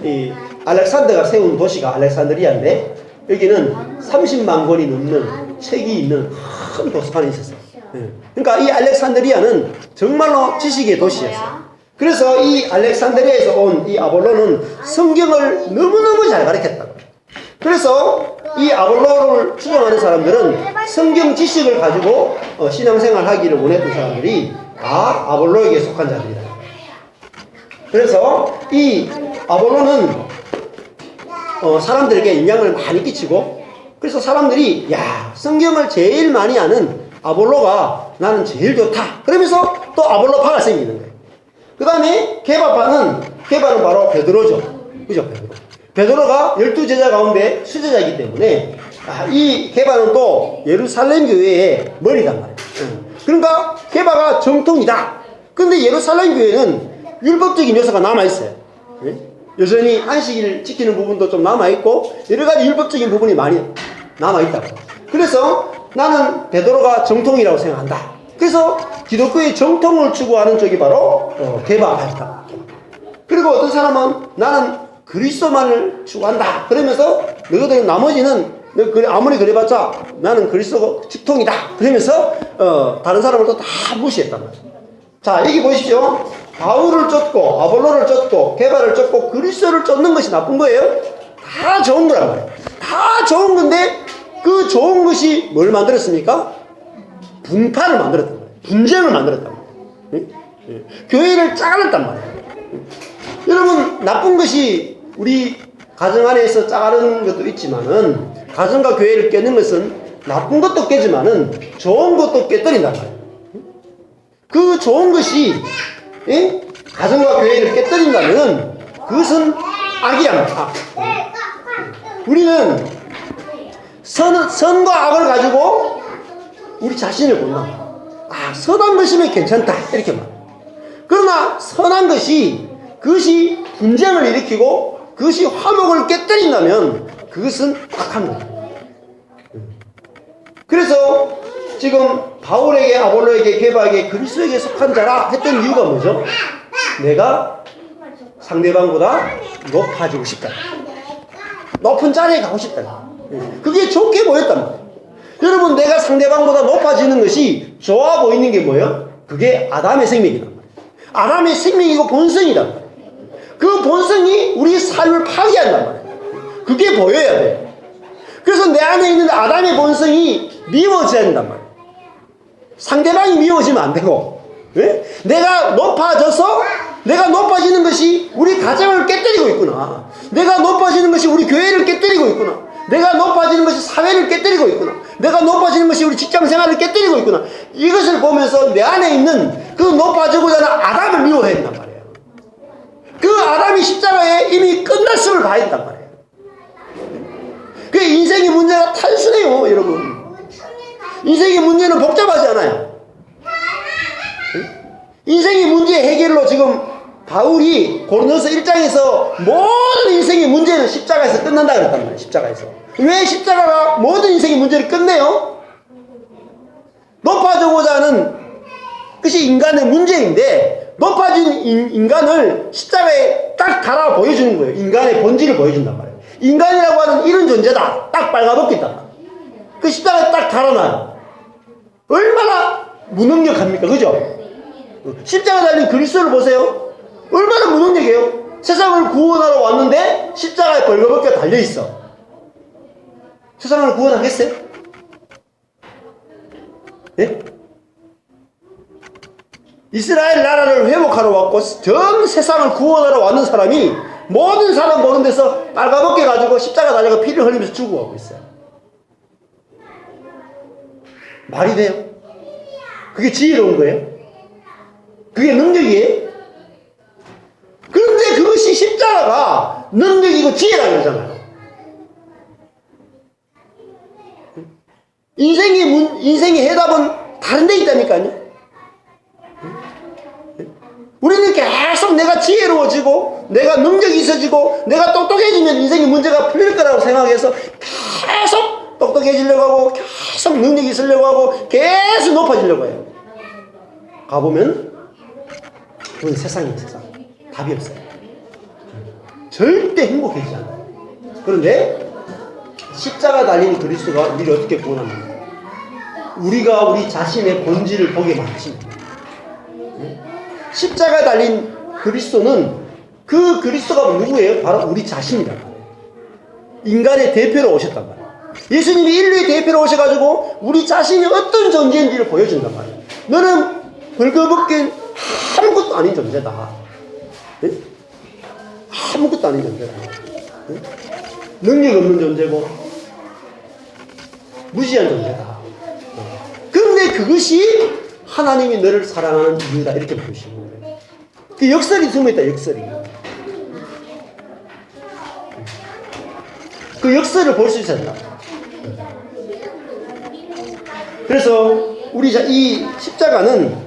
이 알렉산더가 세운 도시가 알렉산드리아인데, 여기는 30만 권이 넘는 책이 있는 큰 도서관이 있었어요. 그러니까 이 알렉산드리아는 정말로 지식의 도시였어요. 그래서 이 알렉산드리아에서 온 이 아볼로는 성경을 너무너무 잘 가르쳤다고. 그래서 이 아볼로를 추종하는 사람들은 성경 지식을 가지고 신앙생활 하기를 원했던 사람들이 다 아볼로에게 속한 자들이다. 그래서 이 아볼로는 사람들에게 영향을 많이 끼치고, 그래서 사람들이 야, 성경을 제일 많이 아는 아볼로가 나는 제일 좋다, 그러면서 또 아볼로파가 생기는 거예요. 그 다음에 게바는 바로 베드로죠. 그죠? 베드로가 12제자 가운데 수제자이기 때문에 이 게바는 또 예루살렘 교회의 머리단 말이에요. 그러니까 게바가 정통이다. 근데 예루살렘 교회는 율법적인 요소가 남아있어요. 여전히 안식일을 지키는 부분도 좀 남아있고 여러 가지 율법적인 부분이 많이 남아있다고. 그래서 나는 베드로가 정통이라고 생각한다. 그래서 기독교의 정통을 추구하는 쪽이 바로 게바파이다. 그리고 어떤 사람은 나는 그리스도만을 추구한다, 그러면서 너희들은 나머지는 아무리 그래봤자 나는 그리스도 직통이다, 그러면서 다른 사람을 또 다 무시했단 말이에요. 자, 여기 보십시오. 바울을 쫓고 아볼로를 쫓고 게바를 쫓고 그리스도를 쫓는 것이 나쁜 거예요? 다 좋은 거란 말이에요. 다 좋은 건데 그 좋은 것이 뭘 만들었습니까? 분파를 만들었단 말이에요. 분쟁을 만들었단 말이에요. 교회를 짜냈단 말이에요. 여러분, 나쁜 것이 우리 가정 안에서 짜는 것도 있지만은, 가정과 교회를 깨는 것은 나쁜 것도 깨지만은 좋은 것도 깨뜨린단 말이에요. 그 좋은 것이 가정과 교회를 깨뜨린다면 그것은 악이란 말이야. 우리는 선과 악을 가지고 우리 자신을 본다. 아, 선한 것이면 괜찮다. 이렇게 말. 그러나 선한 것이 그것이 분쟁을 일으키고 그것이 화목을 깨뜨린다면 그것은 악한 거예요. 그래서 지금 바울에게 아볼로에게 게바에게 그리스도에게 속한 자라 했던 이유가 뭐죠? 내가 상대방보다 높아지고 싶다. 높은 자리에 가고 싶다. 그게 좋게 보였단 말이에요. 여러분, 내가 상대방보다 높아지는 것이 좋아 보이는 게 뭐예요? 그게 아담의 생명이란 말이에요. 아담의 생명이고 본성이란 말이에요. 그 본성이 우리 삶을 파괴한단 말이에요. 그게 보여야 돼요. 그래서 내 안에 있는 아담의 본성이 미워져야 된단 말이에요. 상대방이 미워지면 안 되고, 네? 내가 높아져서 내가 높아지는 것이 우리 가정을 깨뜨리고 있구나. 내가 높아지는 것이 우리 교회를 깨뜨리고 있구나. 내가 높아지는 것이 사회를 깨뜨리고 있구나. 내가 높아지는 것이 우리 직장 생활을 깨뜨리고 있구나. 이것을 보면서 내 안에 있는 그 높아지고자 하는 아담을 미워해야 된단 말이에요. 그 아담이 십자가에 이미 끝났음을 봐야 된단 말이에요. 그 인생의 문제가 단순해요, 여러분. 인생의 문제는 복잡하지 않아요. 인생의 문제 해결로 지금 바울이 고린도서 1장에서 모든 인생의 문제는 십자가에서 끝난다 그랬단 말이에요. 십자가에서. 왜 십자가가 모든 인생의 문제를 끝내요? 높아지고자 하는 것이 인간의 문제인데 높아진 인간을 십자가에 딱 달아 보여주는 거예요. 인간의 본질을 보여준단 말이에요. 인간이라고 하는 이런 존재다. 딱 빨가벗겠다. 그 십자가에 딱 달아놔요. 얼마나 무능력합니까? 그죠? 십자가 달린 그리스도를 보세요. 얼마나 무능력해요? 세상을 구원하러 왔는데 십자가에 벌거벗겨 달려있어. 세상을 구원하겠어요? 예? 이스라엘 나라를 회복하러 왔고 전 세상을 구원하러 왔는 사람이 모든 사람 보는 데서 빨가벗겨 가지고 십자가 달려가 피를 흘리면서 죽어가고 있어요. 말이 돼요? 그게 지혜로운 거예요? 그게 능력이에요? 그런데 그것이 십자가가 능력이고 지혜라고 그러잖아요. 인생의 해답은 다른 데 있다니까요. 우리는 계속 내가 지혜로워지고 내가 능력이 있어지고 내가 똑똑해지면 인생의 문제가 풀릴 거라고 생각해서 계속 똑똑해지려고 하고 계속 능력이 있으려고 하고 계속 높아지려고 해요. 가보면 그건 세상이에요. 세상. 답이 없어요. 절대 행복해지지 않아요. 그런데 십자가 달린 그리스도가 우리를 어떻게 구원합니까? 우리가 우리 자신의 본질을 보게 만드십니다. 십자가 달린 그리스도는 그 그리스도가 누구예요? 바로 우리 자신이란 말이에요. 인간의 대표로 오셨단 말이에요. 예수님이 인류의 대표로 오셔가지고 우리 자신이 어떤 존재인지를 보여준단 말이에요. 너는 벌거벗긴 아무것도 아닌 존재다. 네? 아무것도 아닌 존재다. 네? 능력 없는 존재고 무지한 존재다. 그런데 그것이 하나님이 너를 사랑하는 이유다. 이렇게 보시는 거예요. 그 역설이 숨어있다. 역설이. 그 역설을 볼 수 있어야 된다. 그래서 우리 이 십자가는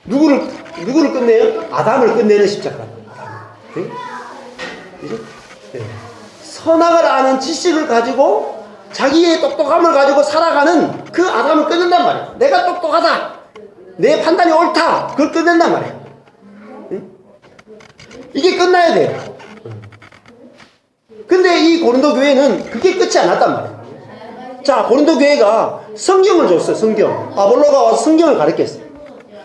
누구를 끝내요? 아담을 끝내는 십자가. 네? 네. 선악을 아는 지식을 가지고 자기의 똑똑함을 가지고 살아가는 그 아담을 끊는단 말이에요. 내가 똑똑하다. 내 판단이 옳다. 그걸 끊는단 말이에요. 응? 이게 끝나야 돼요. 근데 이 고린도 교회는 그게 끝이 안 났단 말이에요. 자, 고린도 교회가 성경을 줬어요. 성경. 아볼로가 와서 성경을 가르쳤어요.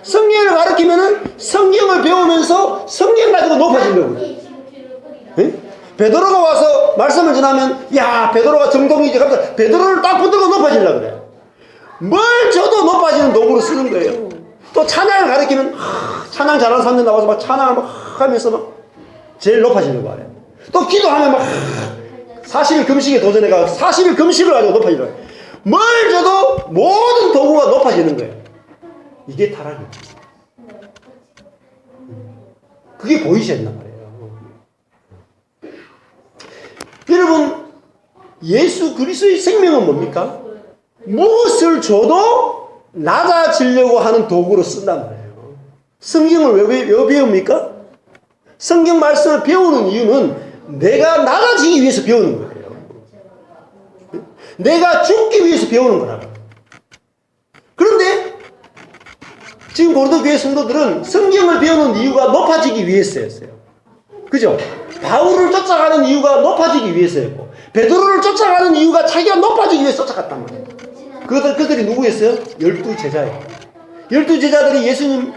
성경을 가르치면은 성경을 배우면서 성경 가지고 높아진다고요. 응? 베드로가 와서 말씀을 전하면 야, 베드로가 정동이지. 갑자기 베드로를 딱 붙들고 높아지려고 그래요. 뭘 줘도 높아지는 도구로 쓰는 거예요. 또 찬양을 가르치면 찬양 잘하는 사람들 나와서 막 찬양을 막 하면서 막 제일 높아지려고 하래요. 또 기도하면 막 40일 금식에 도전해가 40일 금식을 가지고 높아지려고 해요. 뭘 줘도 모든 도구가 높아지는 거예요. 이게 타락이에요. 그게 보이셔야 된단 말이에요. 여러분, 예수 그리스도의 생명은 뭡니까? 무엇을 줘도 낮아지려고 하는 도구로 쓴단 말이에요. 성경을 왜 배웁니까? 성경 말씀을 배우는 이유는 내가 낮아지기 위해서 배우는 거예요. 내가 죽기 위해서 배우는 거라고. 그런데 지금 고린도 교회 성도들은 성경을 배우는 이유가 높아지기 위해서였어요. 그죠? 바울을 쫓아가는 이유가 높아지기 위해서였고, 베드로를 쫓아가는 이유가 자기가 높아지기 위해서 쫓아갔단 말이에요. 그들이 누구였어요? 12제자예요. 12제자들이 예수님을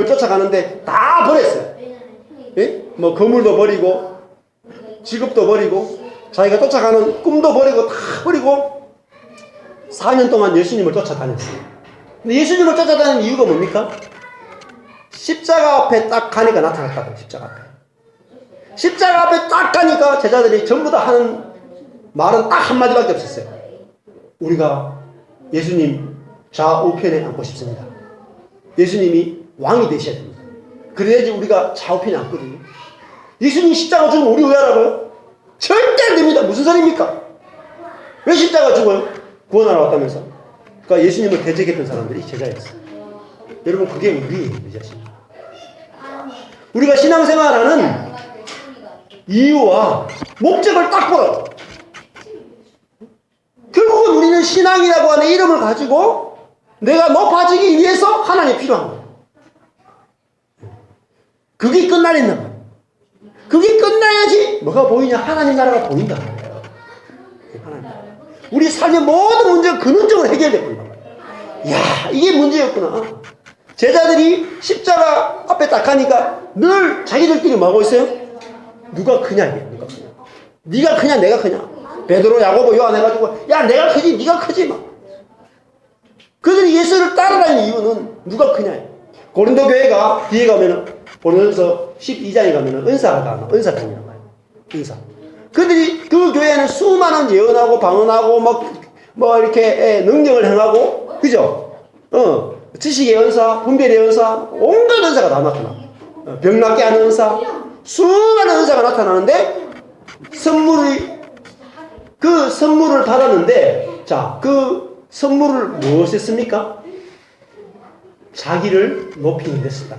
쫓아가는데 다 버렸어요. 예? 뭐 거물도 버리고 직업도 버리고 자기가 쫓아가는 꿈도 버리고 다 버리고 4년 동안 예수님을 쫓아다녔어요. 근데 예수님을 쫓아다니는 이유가 뭡니까? 십자가 앞에 딱 가니까 나타났다고. 십자가 앞에. 십자가 앞에 딱 가니까 제자들이 전부 다 하는 말은 딱 한마디밖에 없었어요. 우리가 예수님 좌우편에 앉고 싶습니다. 예수님이 왕이 되셔야 됩니다. 그래야지 우리가 좌우편에 앉거든요. 예수님 십자가 죽으면 우리 왜 하라고요? 절대 안 됩니다. 무슨 소리입니까? 왜 십자가 죽어요? 구원하러 왔다면서. 그러니까 예수님을 대적했던 사람들이 제자였어요. 여러분, 그게 우리의 자신입니다. 우리가 신앙생활하는 이유와 목적을 딱 보라고. 결국은 우리는 신앙이라고 하는 이름을 가지고 내가 높아지기 위해서 하나님이 필요한 거예요. 그게 끝나린단 말이에요. 그게 끝나야지 뭐가 보이냐? 하나님 나라가 보인단 말이에요. 하나님. 우리 삶의 모든 문제가 근원적으로 해결될 거란 말이에요. 이야, 이게 문제였구나. 제자들이 십자가 앞에 딱 가니까 늘 자기들끼리 뭐 하고 있어요? 누가 크냐, 이게. 누가 크냐. 네가 크냐, 내가 크냐. 베드로, 야고보, 요한 해가지고 야, 내가 크지, 네가 크지 막. 그들이 예수를 따라다니는 이유는 누가 크냐. 고린도 교회가 뒤에 가면은 고린도서 12장에 가면은 은사가 나와. 은사장이라고 해요. 은사. 그들이 그 교회에는 수많은 예언하고 방언하고 뭐 이렇게 능력을 행하고, 그죠? 지식의 은사, 분별의 은사, 온갖 은사가 다 나타나. 병 낫게 하는 은사, 수많은 은사가 나타나는데 그 선물을 받았는데, 자, 그 선물을 무엇에 씁니까? 자기를 높이는 데 쓴다.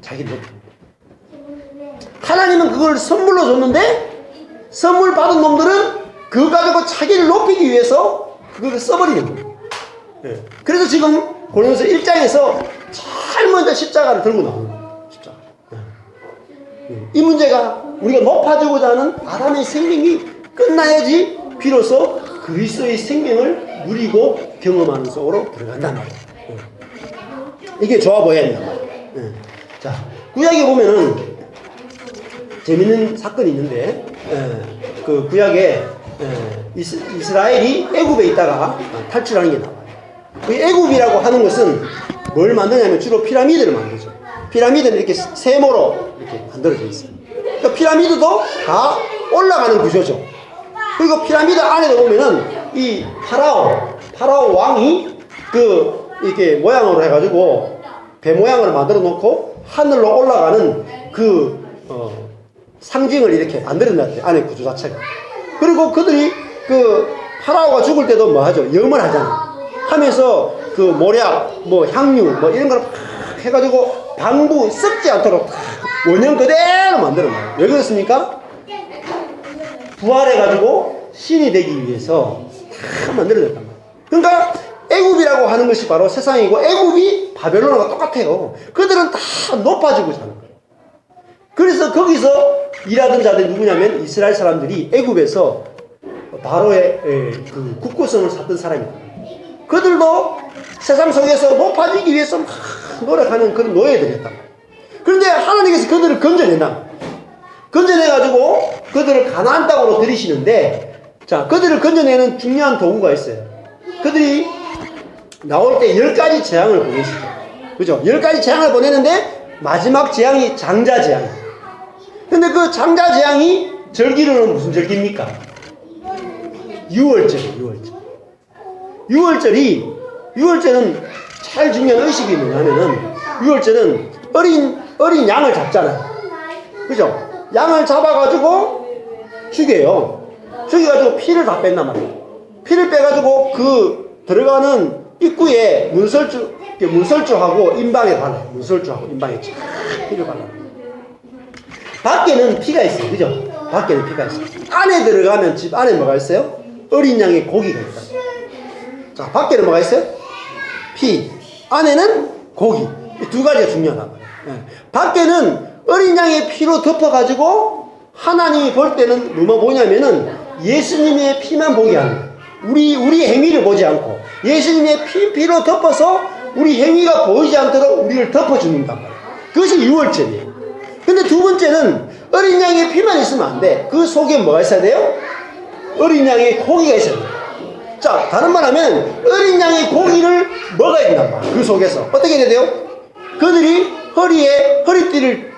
자기를 높이는 데. 하나님은 그걸 선물로 줬는데 선물 받은 놈들은 그거 가지고 자기를 높이기 위해서 그걸 써버리는 거예요. 네. 그래서 지금 고린도서 1장에서 제일 먼저 십자가를 들고 나오는 거예요. 십자가. 네. 이 문제가 우리가 높아지고자 하는 아담의 생명이 끝나야지 비로소 그리스도의 생명을 누리고 경험하는 속으로 들어간단 말이에요. 네. 이게 좋아 보여야 된단 말이에요. 네. 자, 구약에 보면은 재밌는 사건이 있는데, 그 구약에 이스라엘이 애굽에 있다가 탈출하는 게 나와요. 그 애굽이라고 하는 것은 뭘 만드냐면 주로 피라미드를 만들죠. 피라미드는 이렇게 세모로 이렇게 만들어져 있어요. 그러니까 피라미드도 다 올라가는 구조죠. 그리고 피라미드 안에 보면은 이 파라오 왕이 이렇게 모양으로 해가지고 배 모양을 만들어 놓고 하늘로 올라가는 상징을 이렇게 만들어놨대요. 안에 구조 자체가. 그리고 그들이 파라오가 죽을 때도 뭐 하죠? 염을 하잖아. 하면서 모략, 향유, 이런 걸 막 해가지고 방부 썩지 않도록 원형 그대로 만들어놔요. 왜 그렇습니까? 부활해가지고 신이 되기 위해서 다 만들어졌단 말이에요. 그러니까 애굽이라고 하는 것이 바로 세상이고, 애굽이 바벨론과 똑같아요. 그들은 다 높아지고 사는 거예요. 그래서 거기서 일하던 자들이 누구냐면 이스라엘 사람들이 애굽에서 바로의 국고성을 샀던 사람입니다. 그들도 세상 속에서 높아지기 위해서 막 노력하는 그런 노예들이었단 말이에요. 그런데 하나님께서 그들을 건져낸단 말이에요. 건져내가지고 그들을 가나안 땅으로 들이시는데, 자, 그들을 건져내는 중요한 도구가 있어요. 그들이 나올 때 10가지 재앙을 보내시죠. 그죠? 10가지 재앙을 보내는데 마지막 재앙이 장자 재앙이에요. 근데 그 장자 재앙이 절기로는 무슨 절기입니까? 유월절이에요. 유월절은 제일 중요한 의식이 뭐냐면은, 유월절은 어린 양을 잡잖아요. 그죠? 양을 잡아가지고 죽여요. 죽여가지고 피를 다 뺀단 말이에요. 피를 빼가지고 들어가는 입구에 문설주하고 인방에 발라요. 문설주하고 인방에 피를 발라요. 밖에는 피가 있어요. 그죠? 밖에는 피가 있어요. 안에 들어가면 집 안에 뭐가 있어요? 어린 양의 고기가 있어요. 자, 밖에는 뭐가 있어요? 피. 안에는 고기. 이 두 가지가 중요하단 말이에요. 예. 밖에는 어린 양의 피로 덮어가지고 하나님이 볼 때는 뭐냐면은 예수님의 피만 보게 하는 거예요. 우리 행위를 보지 않고 예수님의 피로 덮어서 우리 행위가 보이지 않도록 우리를 덮어주는단 말이에요. 그것이 유월절이에요. 근데 두 번째는 어린 양의 피만 있으면 안 돼. 그 속에 뭐가 있어야 돼요? 어린 양의 고기가 있어야 돼요. 자, 다른 말 하면 어린 양의 고기를 먹어야 된단 말이에요. 그 속에서 어떻게 해야 돼요? 그들이 허리에 허리띠를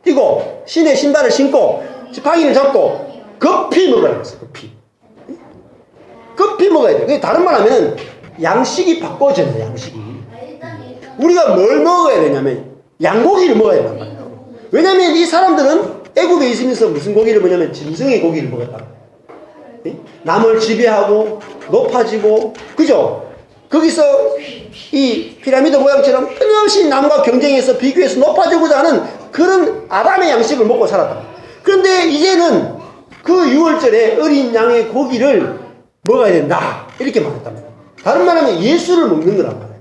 띠고 신에 신발을 신고 지팡이를 잡고 급히 먹어야 돼요. 급히 먹어야 돼요. 다른 말 하면 양식이 바꿔져야 돼요. 양식이. 우리가 뭘 먹어야 되냐면 양고기를 먹어야 된단 말이에요. 왜냐면 이 사람들은 애굽에 있으면서 무슨 고기를 먹냐면 짐승의 고기를 먹었다. 남을 지배하고 높아지고, 그죠? 거기서 이 피라미드 모양처럼 끊임없이 남과 경쟁해서 비교해서 높아지고자 하는 그런 아담의 양식을 먹고 살았다. 그런데 이제는 그 유월절에 어린 양의 고기를 먹어야 된다. 이렇게 말했단 말이에요. 다른 말하면 예수를 먹는 거란 말이에요.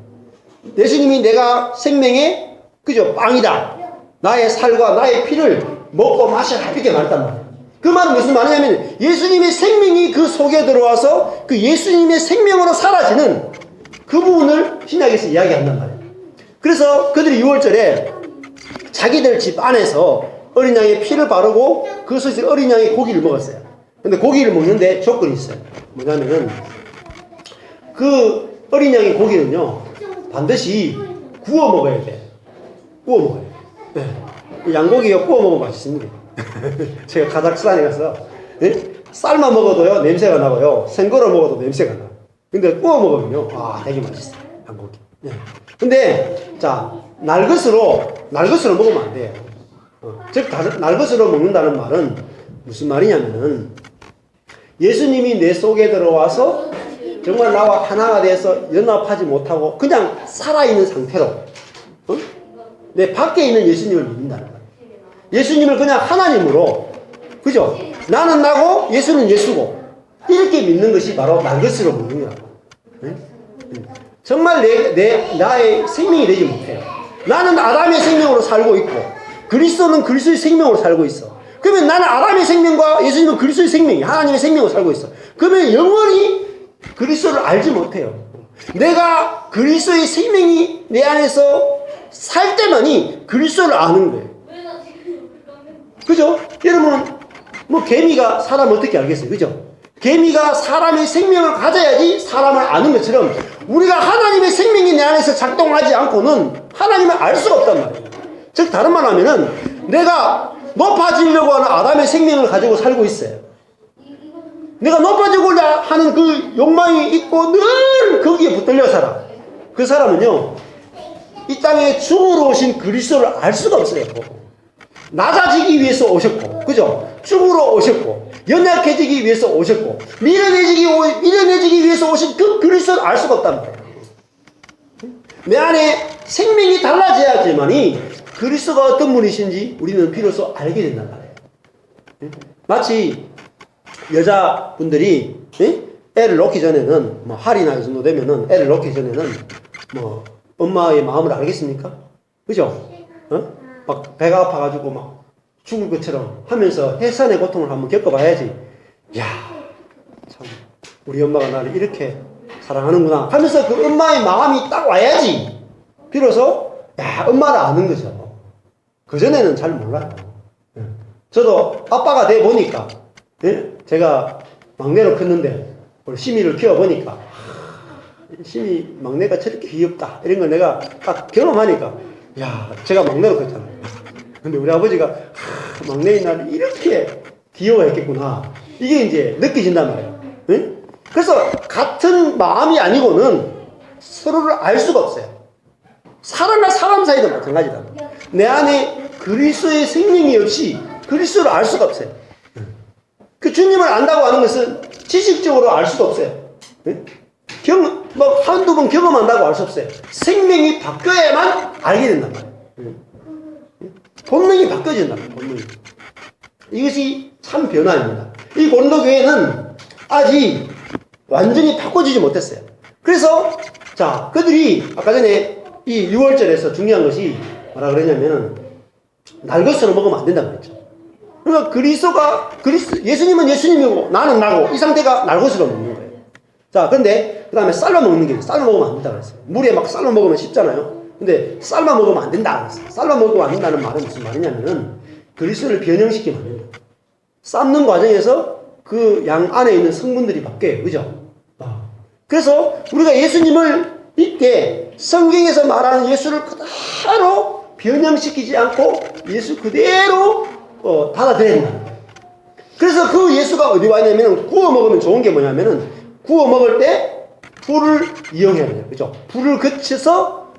예수님이 내가 생명의, 그죠? 빵이다. 나의 살과 나의 피를 먹고 마셔라. 이렇게 말했단 말이에요. 그 말은 무슨 말이냐면 예수님의 생명이 그 속에 들어와서 그 예수님의 생명으로 사라지는 그 부분을 신약에서 이야기한단 말이에요. 그래서 그들이 6월절에 자기들 집 안에서 어린 양의 피를 바르고 그 속에서 어린 양의 고기를 먹었어요. 근데 고기를 먹는데 조건이 있어요. 뭐냐면은 그 어린 양의 고기는요 반드시 구워 먹어야 돼. 구워 먹어야 돼. 네. 양고기가 구워 먹으면 맛있습니다. 제가 카자흐스탄에 가서 삶아 먹어도요 냄새가 나고요 생거로 먹어도 냄새가 나. 근데 구워 먹으면요 되게 맛있어요 양고기. 네. 근데 자 날것으로 먹으면 안 돼요. 즉 날것으로 먹는다는 말은 무슨 말이냐면은 예수님이 내 속에 들어와서 정말 나와 하나가 돼서 연합하지 못하고 그냥 살아있는 상태로 내 밖에 있는 예수님을 믿는다는 거예요. 예수님을 그냥 하나님으로, 그죠? 나는 나고 예수는 예수고 이렇게 믿는 것이 바로 날것으로 먹는 거라고. 정말 나의 생명이 되지 못해요. 나는 아담의 생명으로 살고 있고 그리스도는 그리스도의 생명으로 살고 있어. 그러면 나는 아담의 생명과 예수님은 그리스도의 생명이 하나님의 생명으로 살고 있어. 그러면 영원히 그리스도를 알지 못해요. 내가 그리스도의 생명이 내 안에서 살 때만이 그리스도를 아는 거예요. 그죠? 여러분, 개미가 사람 어떻게 알겠어요? 그죠? 개미가 사람의 생명을 가져야지 사람을 아는 것처럼 우리가 하나님의 생명이 내 안에서 작동하지 않고는 하나님을 알 수가 없단 말이에요. 즉, 다른 말 하면은 내가 높아지려고 하는 아담의 생명을 가지고 살고 있어요. 내가 높아지고자 하는 그 욕망이 있고 늘 거기에 붙들려 살아. 그 사람은요, 이 땅에 죽으러 오신 그리스도를 알 수가 없어요. 낮아지기 위해서 오셨고, 그죠? 죽으러 오셨고, 연약해지기 위해서 오셨고, 미련해지기 위해서 오신 그 그리스도를 알 수가 없단 말이에요. 내 안에 생명이 달라져야지만이 그리스도가 어떤 분이신지 우리는 비로소 알게 된단 말이에요. 마치 여자분들이 애를 놓기 전에는 할이나 이 정도 되면은 애를 놓기 전에는 엄마의 마음을 알겠습니까? 그죠? 막 배가 아파가지고 막 죽을 것처럼 하면서 해산의 고통을 한번 겪어봐야지. 야, 참 우리 엄마가 나를 이렇게 사랑하는구나 하면서 그 엄마의 마음이 딱 와야지 비로소 엄마를 아는 거죠. 그전에는 잘 몰라요. 저도 아빠가 돼 보니까 제가 막내로 컸는데 시미를 키워보니까 시미 막내가 저렇게 귀엽다 이런 걸 내가 딱 경험하니까 제가 막내로 컸잖아요. 근데 우리 아버지가 막내인 나를 이렇게 귀여워했겠구나 이게 이제 느껴진단 말이에요. 그래서 같은 마음이 아니고는 서로를 알 수가 없어요. 사람과 사람 사이도 마찬가지다. 내 안에 그리스도의 생명이 없이 그리스도를 알 수가 없어요. 그 주님을 안다고 하는 것은 지식적으로 알 수가 없어요. 막 한두 번 경험한다고 알 수 없어요. 생명이 바뀌어야만 알게 된단 말이에요. 본능이 바뀌어진단 말이에요. 본능이. 이것이 참 변화입니다. 이 고린도 교회는 아직 완전히 바꿔지지 못했어요. 그래서 자, 그들이 아까 전에 이 6월절에서 중요한 것이 뭐라 그러냐면은 날것으로 먹으면 안 된다고 그랬죠. 그러니까 예수님은 예수님이고 나는 나고 이 상태가 날것으로 먹는 거예요. 자, 근데 그 다음에 삶아 먹는 게 있어요. 삶아 먹으면 안 된다고 그랬어요. 물에 막 삶아 먹으면 쉽잖아요. 근데 삶아 먹으면 안 된다고 그랬어요. 삶아 먹으면 안 된다는 말은 무슨 말이냐면은 그리스도를 변형시키면 안 됩니다. 삶는 과정에서 그 양 안에 있는 성분들이 바뀌어요. 그죠? 그래서 우리가 예수님을 믿게 성경에서 말하는 예수를 그대로 변형시키지 않고 예수 그대로 받아들여야 된다. 그래서 그 예수가 어디 와 있냐면 구워 먹으면 좋은 게 뭐냐면은 구워 먹을 때 불을 이용해야 돼요. 그죠? 불을 거쳐서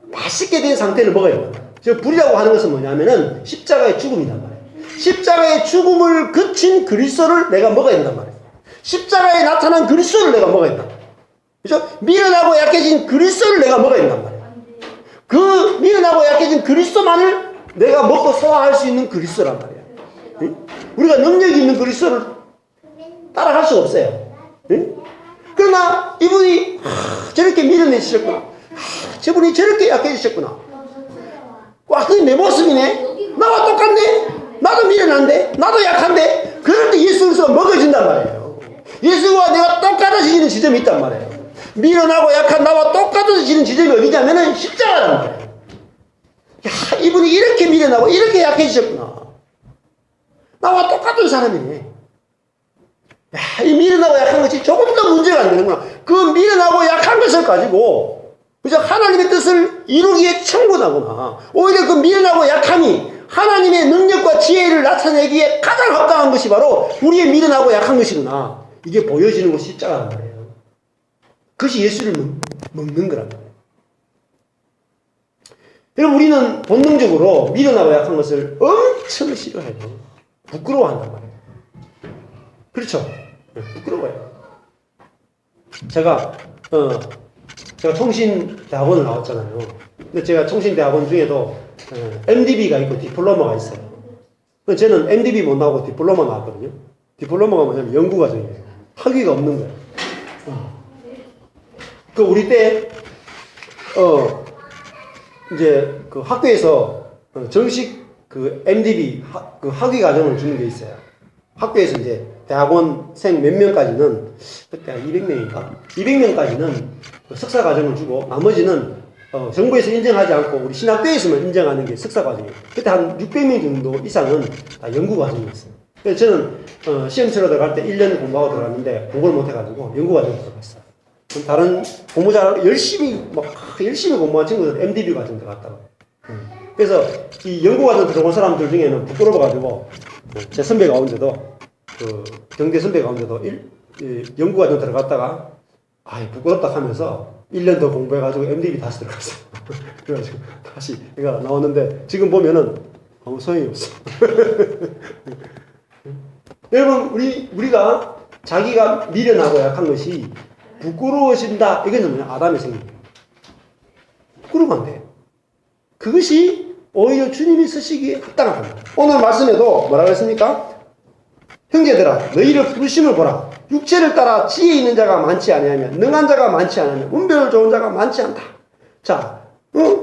맛있게 된 상태를 먹어야 돼요. 즉 불이라고 하는 것은 뭐냐면은 십자가의 죽음이란 말이에요. 십자가의 죽음을 거친 그리스도를 내가 먹어야 된단 말이에요. 십자가에 나타난 그리스도를 내가 먹어야 된다. 그죠? 미련하고 약해진 그리스도를 내가 먹어야 된단 말이에요. 그 미련하고 약해진 그리스도만을 내가 먹고 소화할 수 있는 그리스도란 말이에요. 응? 우리가 능력이 있는 그리스도를 따라갈 수가 없어요. 응? 그러나 이분이 저렇게 미련해지셨구나. 저분이 저렇게 약해지셨구나. 와, 그게 내 모습이네. 나와 똑같네. 나도 미련한데, 나도 약한데. 그럴 때 예수로서 먹어진단 말이에요. 예수와 내가 똑같아지는 지점이 있단 말이에요. 미련하고 약한 나와 똑같아지는 지점이 어디냐면은 십자가란 말이에요. 야, 이분이 이렇게 미련하고 이렇게 약해지셨구나. 나와 똑같은 사람이네. 야, 이 미련하고 약한 것이 조금 더 문제가 안 되는구나. 그 미련하고 약한 것을 가지고 그죠? 하나님의 뜻을 이루기에 충분하구나. 오히려 그 미련하고 약함이 하나님의 능력과 지혜를 나타내기에 가장 합당한 것이 바로 우리의 미련하고 약한 것이구나. 이게 보여지는 것이 십자가란 말이에요. 그것이 예수를 먹는 거란 말이에요. 여러분, 우리는 본능적으로 미련하고 약한 것을 엄청 싫어해요. 부끄러워한단 말이에요. 그렇죠? 부끄러워요. 제가 통신대학원을 나왔잖아요. 근데 제가 통신대학원 중에도 MDB가 있고 디플로마가 있어요. 저는 MDB 못 나오고 디플로마 나왔거든요. 디플로마가 뭐냐면 연구과정이에요. 학위가 없는 거예요. 그 우리 때 이제 그 학교에서 정식 그 MDB 그 학위 과정을 주는 게 있어요. 학교에서 이제 대학원생 몇 명까지는 그때 한 200명인가? 200명까지는 석사 과정을 주고 나머지는 정부에서 인정하지 않고 우리 신학교에서만 인정하는 게 석사 과정이에요. 그때 한 600명 정도 이상은 다 연구 과정이었어요. 그래서 저는 시험 치러 들어갈 때 1년 공부하고 들어갔는데 공부를 못 해가지고 연구 과정으로 들어갔어요. 다른 공부자 열심히 공부한 친구들 MDB 과정 들어갔다고. 그래서 이 연구 과정 들어온 사람들 중에는 부끄러워가지고 제 선배 가운데도 그 경대 선배 가운데도 연구 과정 들어갔다가 부끄럽다 하면서 1년 더 공부해가지고 MDB 다시 들어갔어요. 그래가지고 다시 내가 나왔는데 지금 보면은 아무 소용이 없어. 여러분 우리가 자기가 미련하고 약한 것이 부끄러워진다. 이거는 뭐냐? 아담의 생명이에요. 부끄러우면 안 돼. 그것이 오히려 주님이 쓰시기에 합당하다. 오늘 말씀에도 뭐라고 했습니까? 형제들아 너희를 부르심을 보라. 육체를 따라 지혜 있는 자가 많지 아니하며 능한 자가 많지 않으며 운별 좋은 자가 많지 않다. 자,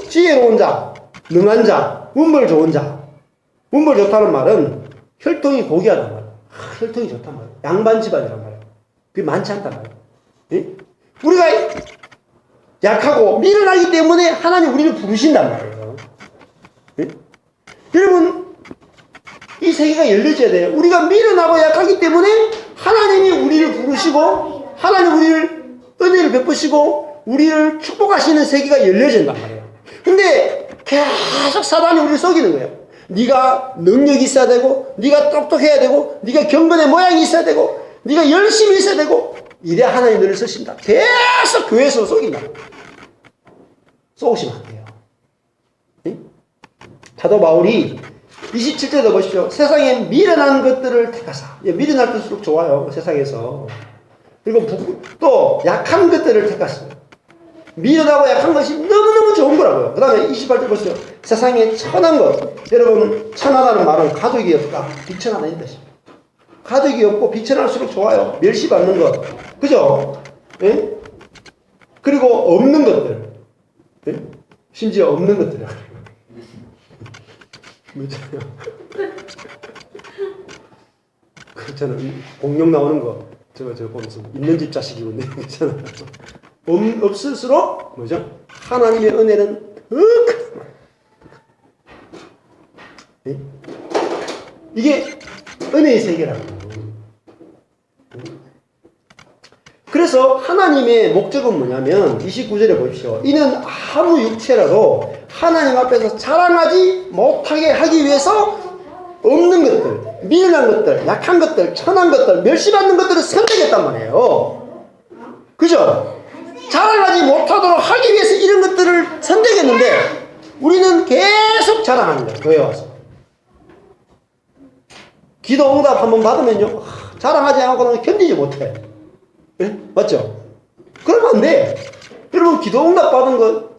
지혜로운 자, 능한 자, 운별 좋은 자. 운별 좋다는 말은 혈통이 고귀하단 말이야. 혈통이 좋단 말이야. 양반 집안이란 말이야. 그게 많지 않단 말이야. 예? 우리가 약하고 미련하기 때문에 하나님 우리를 부르신단 말이에요. 예? 여러분 이 세계가 열려져야 돼요. 우리가 미련하고 약하기 때문에 하나님이 우리를 부르시고 하나님 우리를 은혜를 베푸시고 우리를 축복하시는 세계가 열려진단 말이에요. 근데 계속 사단이 우리를 속이는 거예요. 네가 능력이 있어야 되고 네가 똑똑해야 되고 네가 경건의 모양이 있어야 되고 네가 열심히 있어야 되고 이래야 하나님 너를 쓰신다. 계속 교회에서 속인다. 속으시면 안 돼요. 네? 사도 바울이 27절도 보십시오. 세상에 미련한 것들을 택하사. 미련할 때일수록 좋아요. 세상에서. 그리고 또 약한 것들을 택하십니다. 미련하고 약한 것이 너무너무 좋은 거라고요. 그 다음에 28절 보세요. 세상에 천한 것. 여러분, 천하다는 말은 가족이 없다, 비천하다는 뜻입니다. 가족이 없고 비천할수록 좋아요. 멸시받는 것. 그죠? 예? 그리고 없는 것들. 예? 심지어 없는 것들이야. 그렇잖아요. 공룡 나오는 거. 저거 보면서 있는 집 자식이군요. 그렇잖아요. 없을수록 뭐죠? 하나님의 은혜는 더 크다. 예? 이게 은혜의 세계라고. 그래서 하나님의 목적은 뭐냐면 29절에 보십시오. 이는 아무 육체라도 하나님 앞에서 자랑하지 못하게 하기 위해서 없는 것들, 미련한 것들, 약한 것들, 천한 것들, 멸시받는 것들을 선택했단 말이에요. 그죠? 자랑하지 못하도록 하기 위해서 이런 것들을 선택했는데 우리는 계속 자랑하는 거예요. 교회 와서. 기도 응답 한번 받으면요, 자랑하지 않고는 견디지 못해. 네? 맞죠? 그러면 안 돼. 여러분, 기도 응답 받은 거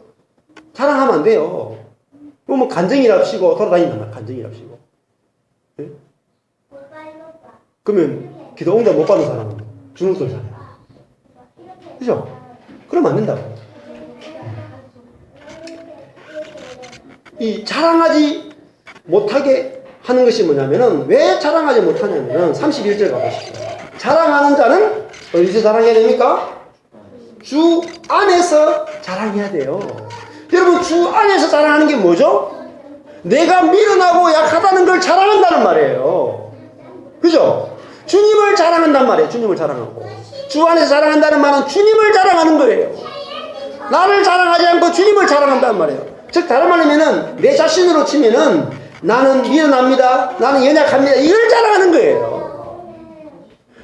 자랑하면 안 돼요. 그러면 간증이랍시고 돌아다닌단 말이야. 간증이랍시고. 네? 그러면 기도 응답 못 받은 사람은 주눅 들잖아요. 그죠? 그러면 안 된다고. 이 자랑하지 못하게 하는 것이 뭐냐면은, 왜 자랑하지 못하냐면은 31절 가보시죠. 자랑하는 자는 어디서 자랑해야 됩니까? 주 안에서 자랑해야 돼요. 여러분, 주 안에서 자랑하는 게 뭐죠? 내가 미련하고 약하다는 걸 자랑한다는 말이에요. 그죠? 주님을 자랑한단 말이에요. 주님을 자랑하고. 주 안에서 자랑한다는 말은 주님을 자랑하는 거예요. 나를 자랑하지 않고 주님을 자랑한단 말이에요. 즉, 다른 말이면은 내 자신으로 치면은 나는 미련합니다, 나는 연약합니다, 이걸 자랑하는 거예요.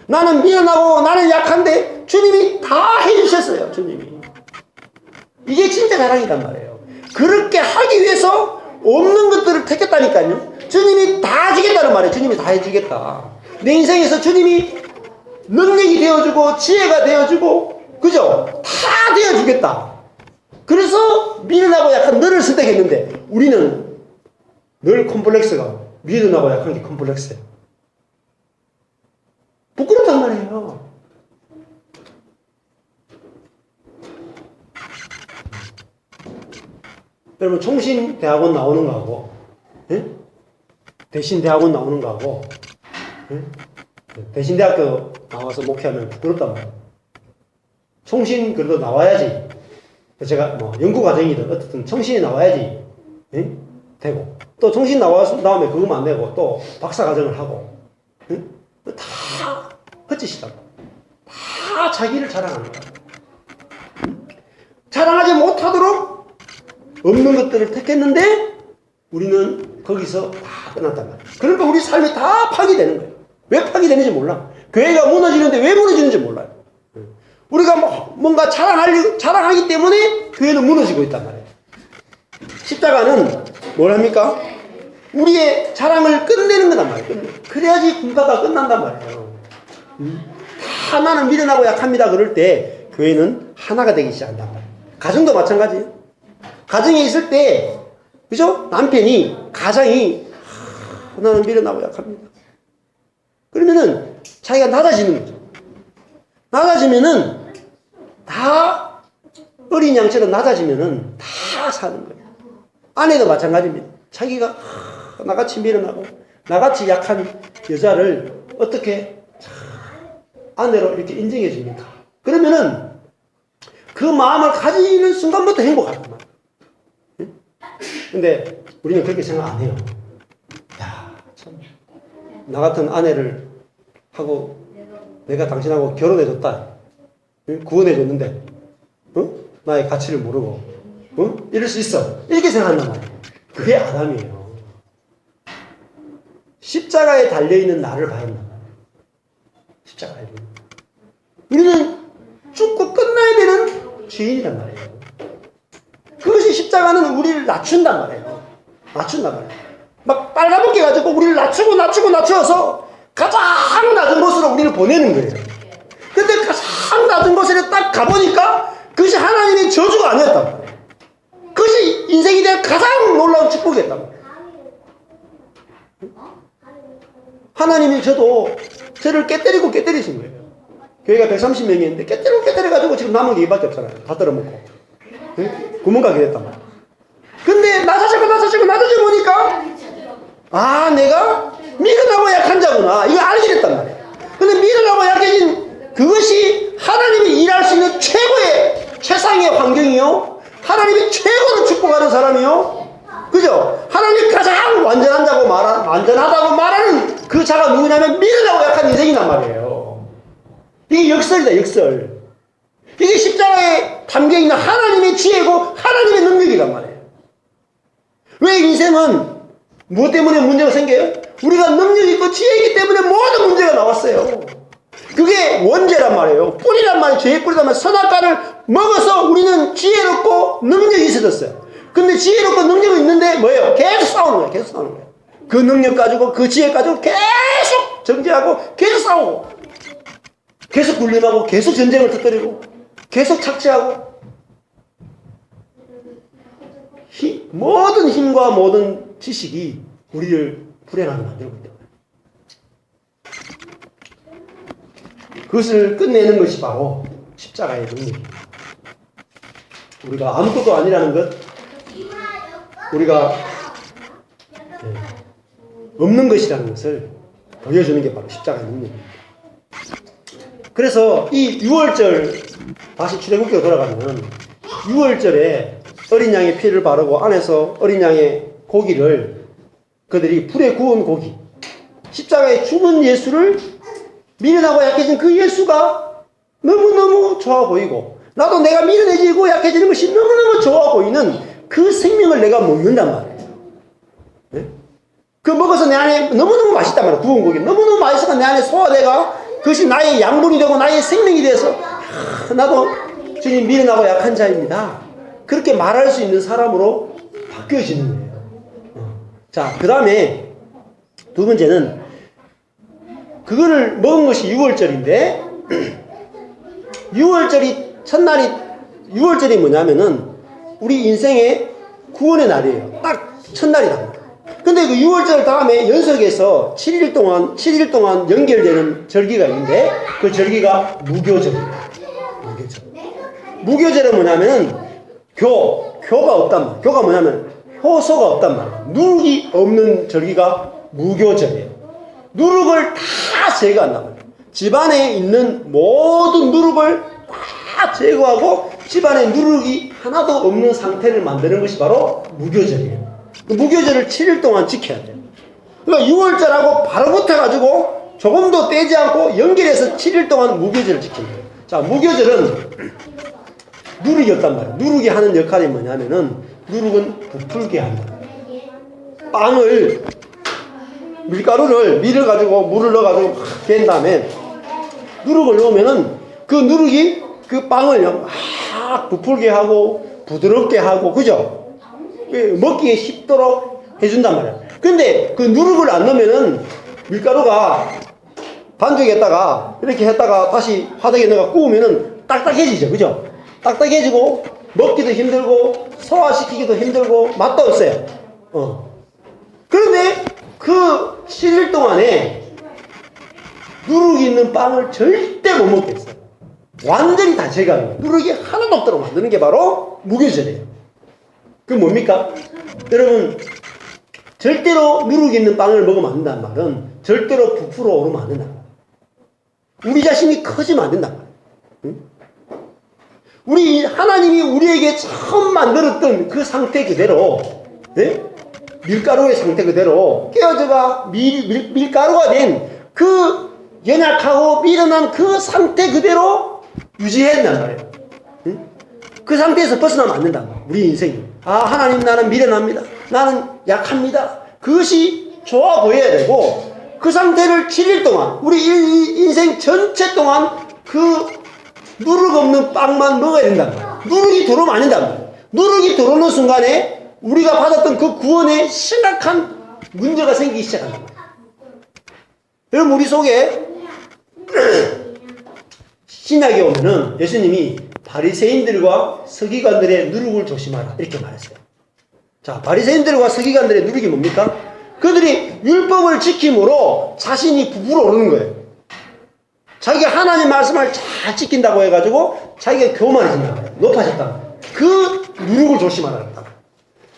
나는 미련하고 나는 약한데 주님이 다 해주셨어요. 주님이. 이게 진짜 자랑이란 말이에요. 그렇게 하기 위해서 없는 것들을 택했다니까요. 주님이 다 주겠다는 말이에요. 주님이 다 해주겠다. 내 인생에서 주님이 능력이 되어주고 지혜가 되어주고, 그죠? 다 되어주겠다. 그래서 미련하고 약한 너를 선택했는데 우리는 늘 컴플렉스가, 미련하고 약한 게 컴플렉스예요. 부끄럽단 말이에요. 여러분, 총신대학원 나오는 거하고, 예? 대신대학원 나오는 거하고, 예? 대신대학교 나와서 목회하면 부끄럽단 말이에요. 총신 그래도 나와야지. 제가 뭐 연구과정이든 어쨌든 총신이 나와야지, 예? 되고, 또 총신 나와서 다음에 그거만 안 되고 또 박사과정을 하고, 예? 다 헛짓이다. 다 자기를 자랑하는 거야. 자랑하지 못하도록 없는 것들을 택했는데 우리는 거기서 다 끝났단 말이야. 그러니까 우리 삶이 다 파괴되는 거예요. 왜 파괴되는지 몰라. 교회가 무너지는데 왜 무너지는지 몰라요. 우리가 뭔가 자랑하기 때문에 교회는 무너지고 있단 말이에요. 십자가는 뭘 합니까? 우리의 자랑을 끝내는 거단 말이에요. 그래야지 군가가 끝난단 말이에요. 다 나는 미련하고 약합니다 그럴 때 교회는 하나가 되기 시작한단 말이에요. 가정도 마찬가지예요. 가정에 있을 때, 그죠? 남편이, 가장이 나는 미련하고 약합니다. 그러면은 자기가 낮아지는 거죠. 낮아지면은 다 어린 양처럼 낮아지면은 다 사는 거예요. 아내도 마찬가지입니다. 자기가 나같이 미련하고 나같이 약한 여자를 어떻게 아내로 이렇게 인정해 줍니까? 그러면은 그 마음을 가지는 순간부터 행복하단 말이에요. 근데 우리는 그렇게 생각 안 해요. 야, 참, 나 같은 아내를 하고 내가 당신하고 결혼해줬다, 구원해줬는데, 나의 가치를 모르고, 이럴 수 있어. 이렇게 생각한단 말이에요. 그게 아담이에요. 십자가에 달려있는 나를 봐야 한단 말이에요. 십자가에. 우리는 죽고 끝나야 되는 죄인이란 말이에요. 그것이 십자가는 우리를 낮춘단 말이에요. 낮춘단 말이에요. 막 빨가벗게 가지고 우리를 낮추어서 가장 낮은 곳으로 우리를 보내는 거예요. 근데 가장 낮은 곳에 딱 가보니까 그것이 하나님의 저주가 아니었단 말이에요. 그것이 인생에 대한 가장 놀라운 축복이었단 말이에요. 하나님이 저를 깨때리고 깨때리신 거예요. 교회가 130명이었는데 깨때려가지고 지금 남은 게 이밖에 없잖아요. 다 떨어먹고. 구멍가게 됐단 말이에요. 근데 낮아지고 보니까 아, 내가 미련하고 약한 자구나. 이걸 알게 됐단 말이에요. 근데 미련하고 약해진 그것이 하나님이 일할 수 있는 최상의 환경이요. 하나님이 최고로 축복하는 사람이요. 그죠? 하나님이 가장 완전하다고 말하는 그 자가 누구냐면 미련하고 약한 인생이란 말이에요. 이게 역설이다, 역설. 이게 십자가에 담겨있는 하나님의 지혜고 하나님의 능력이란 말이에요. 왜 인생은 무엇 때문에 문제가 생겨요? 우리가 능력이 있고 지혜이기 때문에 모든 문제가 나왔어요. 그게 원죄란 말이에요. 뿌리란 말이에요. 죄의 뿌리란 말이에요. 선악과를 먹어서 우리는 지혜롭고 능력이 있어졌어요. 근데 지혜롭고 능력이 있는데 뭐예요? 계속 싸우는 거예요. 그 능력 가지고 그 지혜 가지고 계속 정죄하고 계속 싸우고 계속 군림하고 계속 전쟁을 터뜨리고 계속 착취하고 모든 힘과 모든 지식이 우리를 불행하게 만들고 있다. 그것을 끝내는 것이 바로 십자가의 능력입니다. 우리가 아무것도 아니라는 것, 우리가 없는 것이라는 것을 보여주는 게 바로 십자가의 능력입니다. 그래서 이 6월절, 다시 출애굽기로 돌아가면 6월절에 어린 양의 피를 바르고 안에서 어린 양의 고기를 그들이 불에 구운 고기, 십자가에 죽은 예수를 미련하고 약해진 그 예수가 너무너무 좋아 보이고 나도 내가 미련해지고 약해지는 것이 너무너무 좋아 보이는 그 생명을 내가 먹는단 말이에요. 네? 그 먹어서 내 안에 너무너무 맛있단 말이에요. 구운 고기 너무너무 맛있어서 내 안에 소화돼가 그것이 나의 양분이 되고 나의 생명이 돼서 나도 주님 미련하고 약한 자입니다. 그렇게 말할 수 있는 사람으로 바뀌어지는 거예요. 자, 그 다음에 두 번째는 그거를 먹은 것이 6월절인데 6월절이 뭐냐면은 우리 인생의 구원의 날이에요. 딱 첫날이다. 근데 그 6월절 다음에 연속해서 7일 동안 연결되는 절기가 있는데 그 절기가 무교절이에요. 무교절은 뭐냐면은 교가 없단 말이에요. 교가 뭐냐면 효소가 없단 말이에요. 누룩이 없는 절기가 무교절이에요. 누룩을 다 제거한단 말이에요. 집안에 있는 모든 누룩을 다 제거하고 집안에 누룩이 하나도 없는 상태를 만드는 것이 바로 무교절이에요. 무교절을 7일 동안 지켜야 돼요. 그러니까 6월절하고 바로 붙어가지고 조금도 떼지 않고 연결해서 7일 동안 무교절을 지킵니다. 자, 무교절은 누룩이 없단 말이에요. 누룩이 하는 역할이 뭐냐면은 누룩은 부풀게 한다. 빵을 밀가루를 밀어가지고 물을 넣어가지고 막 갠 다음에 누룩을 넣으면은 그 누룩이 그 빵을 막 부풀게 하고 부드럽게 하고 그죠? 먹기에 쉽도록 해준단 말이에요. 근데 그 누룩을 안 넣으면은 밀가루가 반죽했다가 이렇게 했다가 다시 화덕에 넣어가 구우면은 딱딱해지죠. 그죠? 딱딱해지고 먹기도 힘들고 소화시키기도 힘들고 맛도 없어요. 그런데 그 7일 동안에 누룩이 있는 빵을 절대 못 먹겠어요. 완전히 다 제거하는 거예요. 누룩이 하나도 없도록 만드는 게 바로 무교절이에요. 그게 뭡니까? 여러분, 절대로 누룩이 있는 빵을 먹으면 안 된다는 말은 절대로 부풀어 오르면 안 된다는 말이에요. 우리 자신이 커지면 안 된다는 말이에요. 응? 우리 하나님이 우리에게 처음 만들었던 그 상태 그대로, 네? 밀가루의 상태 그대로 깨어져가 밀가루가 된 그 연약하고 미련한 그 상태 그대로 유지해야 된단 말이에요. 응? 그 상태에서 벗어나면 안 된단 말이에요. 우리 인생이. 아, 하나님 나는 미련합니다. 나는 약합니다. 그것이 좋아 보여야 되고 그 상태를 7일 동안 우리 인생 전체 동안 그 누룩 없는 빵만 먹어야 된단 말이에요. 누룩이 들어오면 안 된단 말이에요. 누룩이 들어오는 순간에 우리가 받았던 그 구원에 심각한 문제가 생기기 시작한단 말이에요. 여러분, 우리 속에 신약에 오면은 예수님이 바리새인들과 서기관들의 누룩을 조심하라 이렇게 말했어요. 자, 바리새인들과 서기관들의 누룩이 뭡니까? 그들이 율법을 지킴으로 자신이 부풀어 오르는 거예요. 자기가 하나님 말씀을 잘 지킨다고 해가지고 자기가 교만해진다는 거예요. 높아졌다는 거예요. 그 누룩을 조심하라.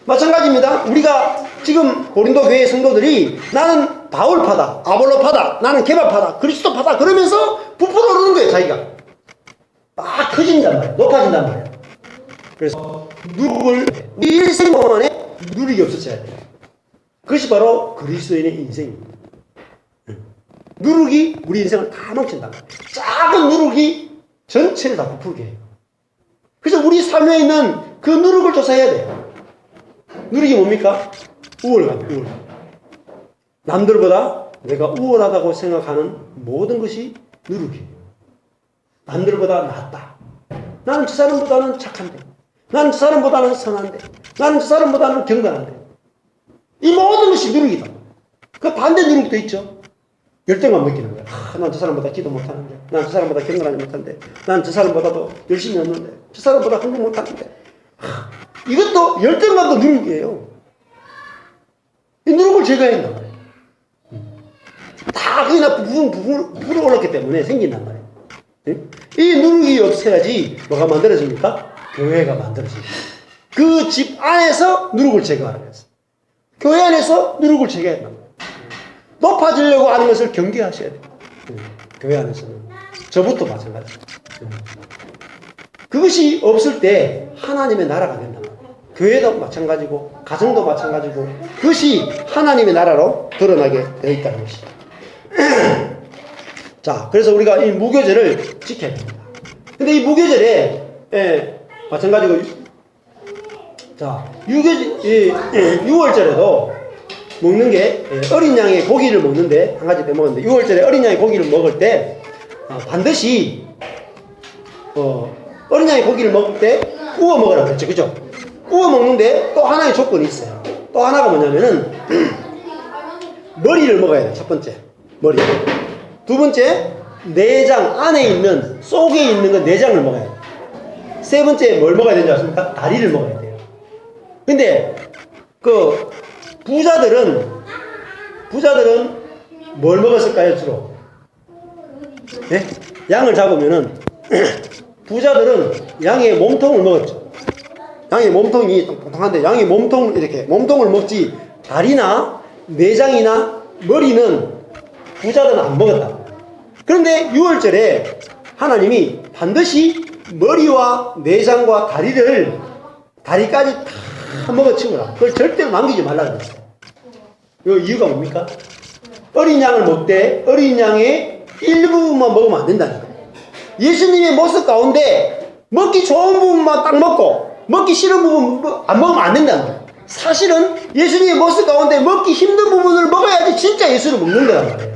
마찬가지입니다. 우리가 지금 고린도 교회 성도들이 나는 바울파다, 아볼로파다, 나는 게바파다, 그리스도파다 그러면서 부풀어 오르는 거예요. 자기가 막 커진단 말이에요. 높아진단 말이에요. 그래서 누룩을 일생 동안에 누룩이 없어져야 돼요. 그것이 바로 그리스도인의 인생입니다. 누룩이 우리 인생을 다 망친다. 작은 누룩이 전체를 다 부풀게 해요. 그래서 우리 삶에 있는 그 누룩을 조사해야 돼요. 누룩이 뭡니까? 우월감, 우월감. 남들보다 내가 우월하다고 생각하는 모든 것이 누룩이에요. 남들보다 낫다. 나는 저 사람보다는 착한데. 나는 저 사람보다는 선한데. 나는 저 사람보다는 경건한데. 이 모든 것이 누룩이다. 그 반대 누룩도 있죠. 열등감 느끼는 거야. 난 저 사람보다 기도 못하는데. 난 저 사람보다 경건하지 못하는데. 난 저 사람보다도 열심히 했는데. 저 사람보다 한국 못하는데. 이것도 열등감도 누룩이에요. 이 누룩을 제거해야 한단 말이에요. 다 그냥 부풀어 올랐기 때문에 생긴단 말이에요. 이 누룩이 없어야지 뭐가 만들어집니까? 교회가 만들어집니다. 그 집 안에서 누룩을 제거하는 거예요. 교회 안에서 누룩을 제거해야 한단 말이에요. 높아지려고 하는 것을 경계하셔야 돼요. 교회 안에서는. 저부터 마찬가지. 그것이 없을 때 하나님의 나라가 된단 말이에요. 교회도 마찬가지고 가정도 마찬가지고 그것이 하나님의 나라로 드러나게 되어 있다는 것이죠. 자, 그래서 우리가 이 무교절을 지켜야 됩니다. 근데 이 무교절에 마찬가지고 자, 6월절에도 먹는 게 어린 양의 고기를 먹는데 한 가지 빼먹었는데 6월절에 어린 양의 고기를 먹을 때 반드시 어린 양의 고기를 먹을 때 구워 먹으라고 했죠. 그죠? 구워 먹는데 또 하나의 조건이 있어요. 또 하나가 뭐냐면은 머리를 먹어야 돼요. 첫 번째 머리. 두 번째 내장 안에 있는 속에 있는 건 내장을 먹어야 돼요. 세 번째 뭘 먹어야 되는지 아십니까? 다리를 먹어야 돼요. 근데 그 부자들은 뭘 먹었을까요? 주로 네? 양을 잡으면은 부자들은 양의 몸통을 먹었죠. 양의 몸통이 통통한데 양의 몸통 이렇게 몸통을 먹지 다리나 내장이나 머리는 부자들은 안 먹었다. 그런데 6월절에 하나님이 반드시 머리와 내장과 다리까지 다 먹어치우라. 그걸 절대로 남기지 말라고 했어요. 이 이유가 뭡니까? 어린 양을 먹되 어린 양의 일부분만 먹으면 안 된다는 거예요. 예수님의 모습 가운데 먹기 좋은 부분만 딱 먹고 먹기 싫은 부분 안 먹으면 안 된다는 거예요. 사실은 예수님의 모습 가운데 먹기 힘든 부분을 먹어야지 진짜 예수를 먹는 거란 말이에요.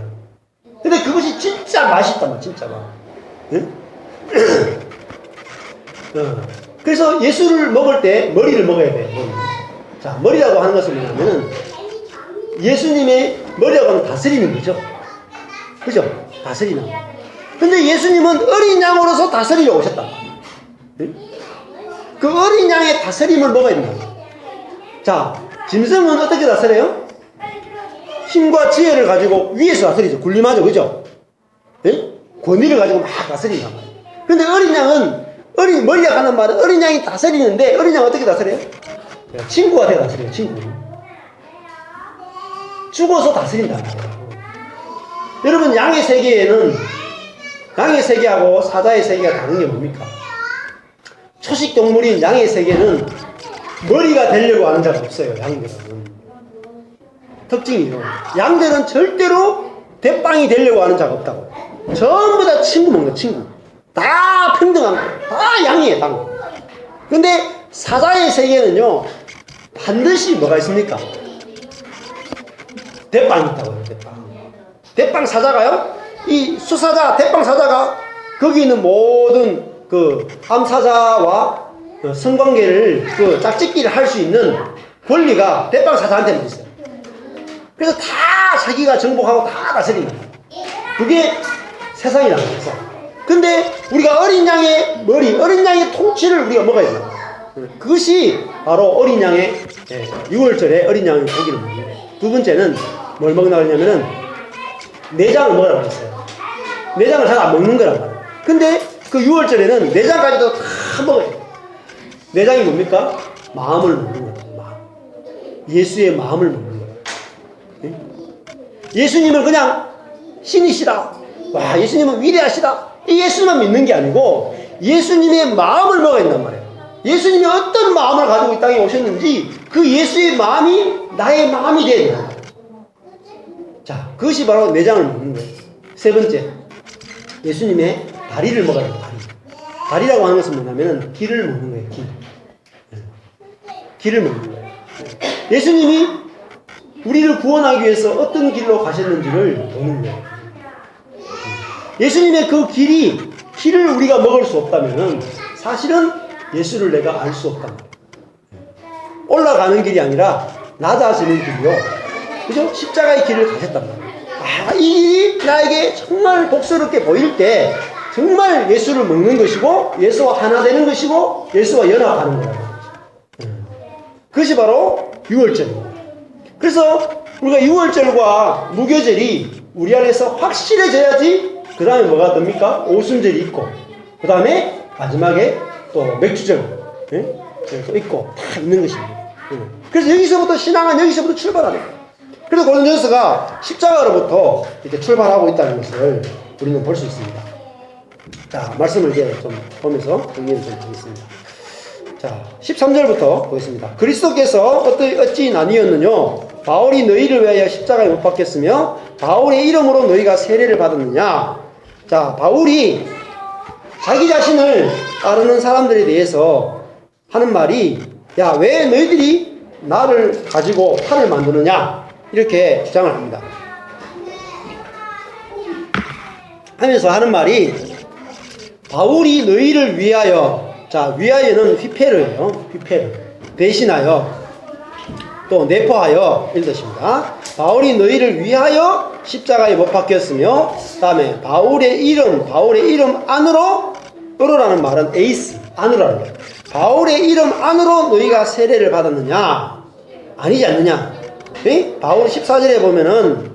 근데 그것이 진짜 맛있단 말이에요. 진짜 맛. 응? 그래서 예수를 먹을 때 머리를 먹어야 돼요. 머리. 자, 머리라고 하는 것은 뭐냐면은 예수님의 머리라고 하면 다스리는 거죠. 그죠? 다스리는 거. 근데 예수님은 어린 양으로서 다스리려 오셨다. 응? 그 어린 양의 다스림을 먹어야 된다. 자, 짐승은 어떻게 다스려요? 힘과 지혜를 가지고 위에서 다스리죠. 군림하죠. 그죠? 응? 권위를 가지고 막 다스린단 말이에요. 근데 어린 양은 머리가 가는 말은 어린 양이 다스리는데 어린 양은 어떻게 다스려요? 친구가 되어 다스려요. 친구. 죽어서 다스린단 말이에요. 여러분, 양의 세계에는 양의 세계하고 사자의 세계가 다른 게 뭡니까? 초식 동물인 양의 세계는 머리가 되려고 하는 자가 없어요. 양들은. 특징이죠. 양들은 절대로 대빵이 되려고 하는 자가 없다고. 전부 다 친구 먹는 거예요. 친구. 다 평등한 거예요. 다 양이에요. 양. 근데 사자의 세계는요, 반드시 뭐가 있습니까? 대빵이 있다고요. 대빵 사자가요, 이 수사자, 대빵 사자가 거기 있는 모든 그 암사자와 성관계를 그 짝짓기를 할 수 있는 권리가 대빵 사자한테는 있어요. 그래서 다 자기가 정복하고 다 다스립니다. 그게 세상이라는 거죠. 근데 우리가 어린 양의 머리, 어린 양의 통치를 우리가 먹어야 돼요. 그것이 바로 어린 양의 6월절에 어린 양의 고기를 먹는 거예요. 두 번째는 뭘 먹나 하냐면은 내장을 먹으라고 했어요. 내장을 잘 안 먹는 거란 말이에요. 근데 그 6월절에는 내장까지도 다 먹어야 돼요. 내장이 뭡니까? 마음을 먹는 거예요. 마음. 예수의 마음을 먹는 거예요. 예수님은 그냥 신이시다. 와, 예수님은 위대하시다. 이 예수만 믿는 게 아니고 예수님의 마음을 먹어야 된단 말이에요. 예수님이 어떤 마음을 가지고 이 땅에 오셨는지 그 예수의 마음이 나의 마음이 돼야 된단 말이에요. 자, 그것이 바로 내장을 먹는 거예요. 세 번째, 예수님의 다리를 먹어야 돼요. 다리라고 하는 것은 뭐냐면 길을 먹는 거예요. 길을 먹는 거예요. 예수님이 우리를 구원하기 위해서 어떤 길로 가셨는지를 보는 거예요. 예수님의 그 길을 우리가 먹을 수 없다면 사실은 예수를 내가 알 수 없단 말이에요. 올라가는 길이 아니라 낮아지는 길이요. 그죠? 십자가의 길을 가셨단 말이에요. 아, 이 길이 나에게 정말 복스럽게 보일 때 정말 예수를 먹는 것이고 예수와 하나 되는 것이고 예수와 연합하는 거예요. 그것이 바로 유월절입니다. 그래서 우리가 유월절과 무교절이 우리 안에서 확실해져야지 그 다음에 뭐가 됩니까? 오순절이 있고 그 다음에 마지막에 또 맥주절 또 있고 다 있는 것입니다. 그래서 여기서부터 신앙은 여기서부터 출발하는 거예요. 그래서 고린도전서가 십자가로부터 이렇게 출발하고 있다는 것을 우리는 볼 수 있습니다. 자, 말씀을 이제 좀 보면서 정리를 좀 하겠습니다. 자, 13절부터 보겠습니다. 그리스도께서 어찌 나뉘었느뇨? 바울이 너희를 위하여 십자가에 못 박혔으며 바울의 이름으로 너희가 세례를 받았느냐? 자, 바울이 자기 자신을 따르는 사람들에 대해서 하는 말이 야, 왜 너희들이 나를 가지고 판을 만드느냐? 이렇게 주장을 합니다. 하면서 하는 말이 바울이 너희를 위하여, 자, 위하여는 휘페르예요. 휘페르. 대신하여 또 내포하여 이런 뜻입니다. 바울이 너희를 위하여 십자가에 못 박혔으며 그 다음에 바울의 이름 안으로 으로라는 말은 에이스 안으로라는 거예요. 바울의 이름 안으로 너희가 세례를 받았느냐? 아니지 않느냐? 네? 바울 14절에 보면은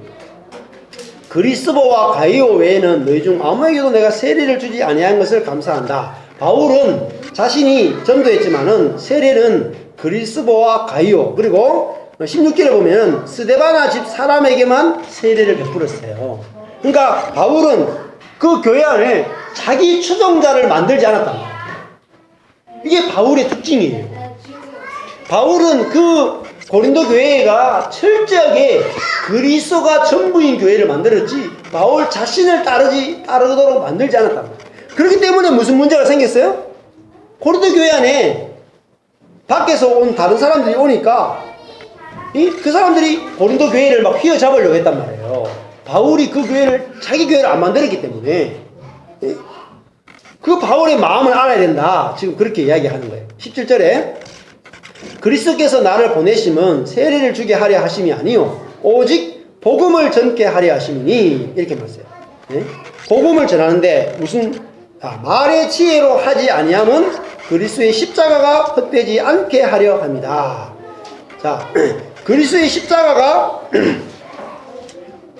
그리스도와 가이오 외에는 너희 중 아무에게도 내가 세례를 주지 아니한 것을 감사한다. 바울은 자신이 전도했지만은 세례는 그리스도와 가이오 그리고 16절에 보면 스데바나 집 사람에게만 세례를 베풀었어요. 그러니까 바울은 그 교회 안에 자기 추종자를 만들지 않았단 말이에요. 이게 바울의 특징이에요. 바울은 그 고린도 교회가 철저하게 그리스도가 전부인 교회를 만들었지 바울 자신을 따르도록 만들지 않았단 말이에요. 그렇기 때문에 무슨 문제가 생겼어요? 고린도 교회 안에 밖에서 온 다른 사람들이 오니까 그 사람들이 고린도 교회를 막 휘어잡으려고 했단 말이에요. 바울이 그 교회를 자기 교회를 안 만들었기 때문에 그 바울의 마음을 알아야 된다. 지금 그렇게 이야기하는 거예요. 17절에 그리스도께서 나를 보내심은 세례를 주게 하려 하심이 아니요 오직 복음을 전케 하려 하심이니 이렇게 말했어요. 복음을 전하는데 무슨 말의 지혜로 하지 아니함은 그리스도의 십자가가 헛되지 않게 하려 합니다. 자, 그리스도의 십자가가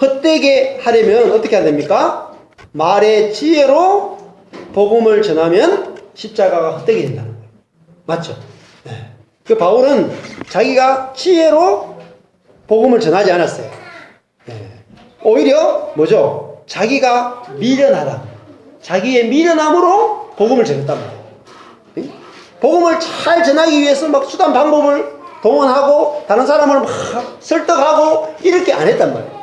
헛되게 하려면 어떻게 해야 됩니까? 말의 지혜로 복음을 전하면 십자가가 헛되게 된다는 거예요. 맞죠? 네. 그 바울은 자기가 지혜로 복음을 전하지 않았어요. 네. 오히려 뭐죠? 자기가 미련하다. 자기의 미련함으로 복음을 전했단 말이에요. 네? 복음을 잘 전하기 위해서 막 수단 방법을 동원하고 다른 사람을 막 설득하고 이렇게 안 했단 말이에요.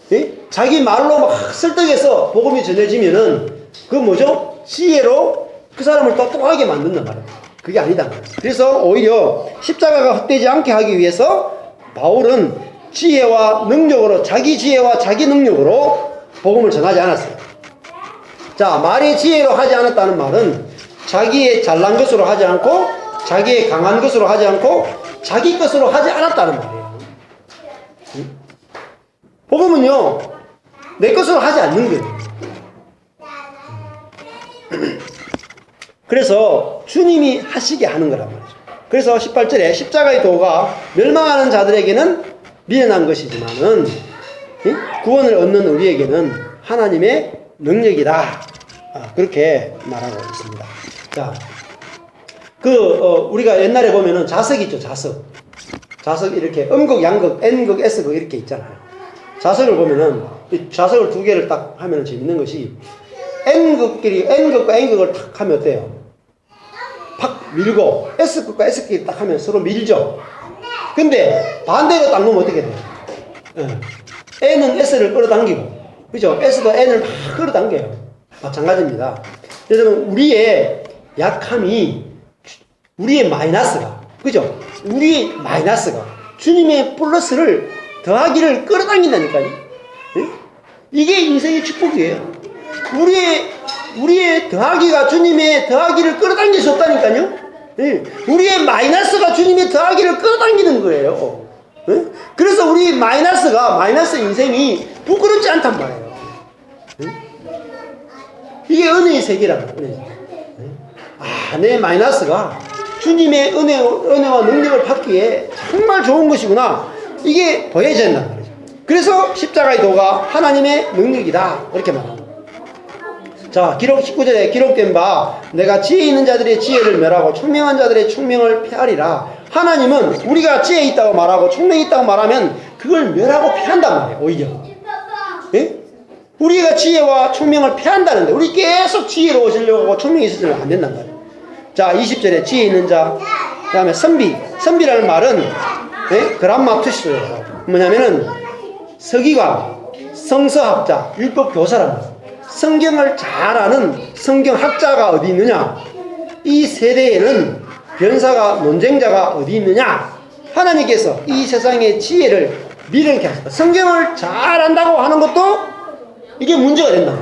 네? 자기 말로 막 설득해서 복음이 전해지면은 그 뭐죠? 지혜로 그 사람을 똑똑하게 만든단 말이에요. 그게 아니다. 그래서 오히려 십자가가 헛되지 않게 하기 위해서 바울은 지혜와 능력으로 자기 지혜와 자기 능력으로 복음을 전하지 않았어요. 자, 말의 지혜로 하지 않았다는 말은 자기의 잘난 것으로 하지 않고 자기의 강한 것으로 하지 않고 자기 것으로 하지 않았다는 말이에요. 복음은요 내 것으로 하지 않는 거예요. 그래서 주님이 하시게 하는 거란 말이죠. 그래서 18절에 십자가의 도가 멸망하는 자들에게는 미련한 것이지만은 구원을 얻는 우리에게는 하나님의 능력이다. 그렇게 말하고 있습니다. 자, 우리가 옛날에 보면은 자석 있죠, 자석. 자석 이렇게 음극, 양극, N극, S극 이렇게 있잖아요. 자석을 보면은 이 자석을 두 개를 딱 하면 재밌는 것이 N극끼리 N극과 N극을 딱 하면 어때요? 팍 밀고 S극과 S극끼리 딱 하면 서로 밀죠. 근데 반대로 딱 놓으면 어떻게 돼요? N은 S를 끌어당기고, 그죠? S도 N을 막 끌어당겨요. 마찬가지입니다. 그래서 우리의 약함이, 우리의 마이너스가, 그죠? 우리의 마이너스가 주님의 플러스를 더하기를 끌어당긴다니까요. 이게 인생의 축복이에요. 우리의 더하기가 주님의 더하기를 끌어당길 수 없다니까요. 우리의 마이너스가 주님의 더하기를 끌어당기는 거예요. 그래서 우리 마이너스 인생이 부끄럽지 않단 말이에요. 이게 은혜의 세계란 말이에요. 내 마이너스가 주님의 은혜와 능력을 받기에 정말 좋은 것이구나. 이게 보여져야 한단 말이죠. 그래서 십자가의 도가 하나님의 능력이다. 이렇게 말합니다. 자, 19절에 기록된 바 내가 지혜 있는 자들의 지혜를 멸하고 총명한 자들의 총명을 폐하리라. 하나님은 우리가 지혜 있다고 말하고 총명이 있다고 말하면 그걸 멸하고 폐한단 말이에요. 오히려 우리가 지혜와 총명을 폐한다는데 우리 계속 지혜로워지려고 하고 총명이 있으면 안 된단 말이에요. 자, 20절에 지혜 있는 자, 그 다음에 선비라는 말은 그람마투스예요. 뭐냐면은 서기관, 성서학자, 율법 교사란 말이에요. 성경을 잘 아는 성경학자가 어디 있느냐? 이 세대에는 변사가, 논쟁자가 어디 있느냐? 하나님께서 이 세상의 지혜를 미련케 하셨다. 성경을 잘 안다고 하는 것도 이게 문제가 된다.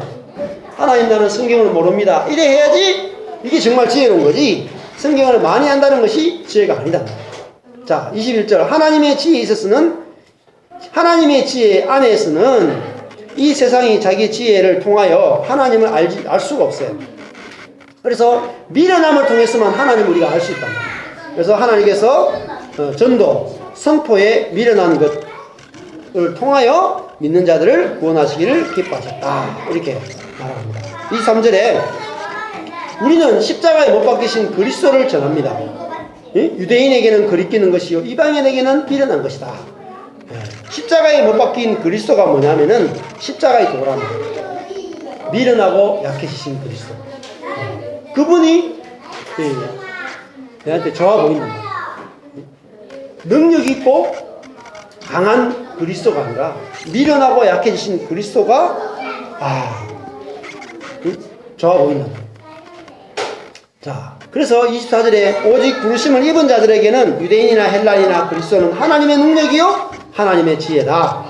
하나님, 나는 성경을 모릅니다. 이래 해야지 이게 정말 지혜로운 거지. 성경을 많이 안다는 것이 지혜가 아니다. 자, 21절. 하나님의 지혜에 있어서는, 하나님의 지혜 안에서는 이 세상이 자기 지혜를 통하여 하나님을 알 수가 없어요. 그래서 미련함을 통해서만 하나님을 우리가 알 수 있단 말이에요. 그래서 하나님께서 전도, 선포에 미련한 것을 통하여 믿는 자들을 구원하시기를 기뻐하셨다. 이렇게 말합니다. 23절에 우리는 십자가에 못 박히신 그리스도를 전합니다. 유대인에게는 거리끼는 것이요 이방인에게는 미련한 것이다. 십자가에 못 박힌 그리스도가 뭐냐면은 십자가의 도라는 미련하고 약해지신 그리스도. 그분이 내한테 좋아 보인단 말이에요. 능력 있고 강한 그리스도가 아니라 미련하고 약해지신 그리스도가 좋아 보인단 말이에요. 자, 그래서 24절에 오직 부르심을 입은 자들에게는 유대인이나 헬라인이나 그리스도는 하나님의 능력이요 하나님의 지혜다.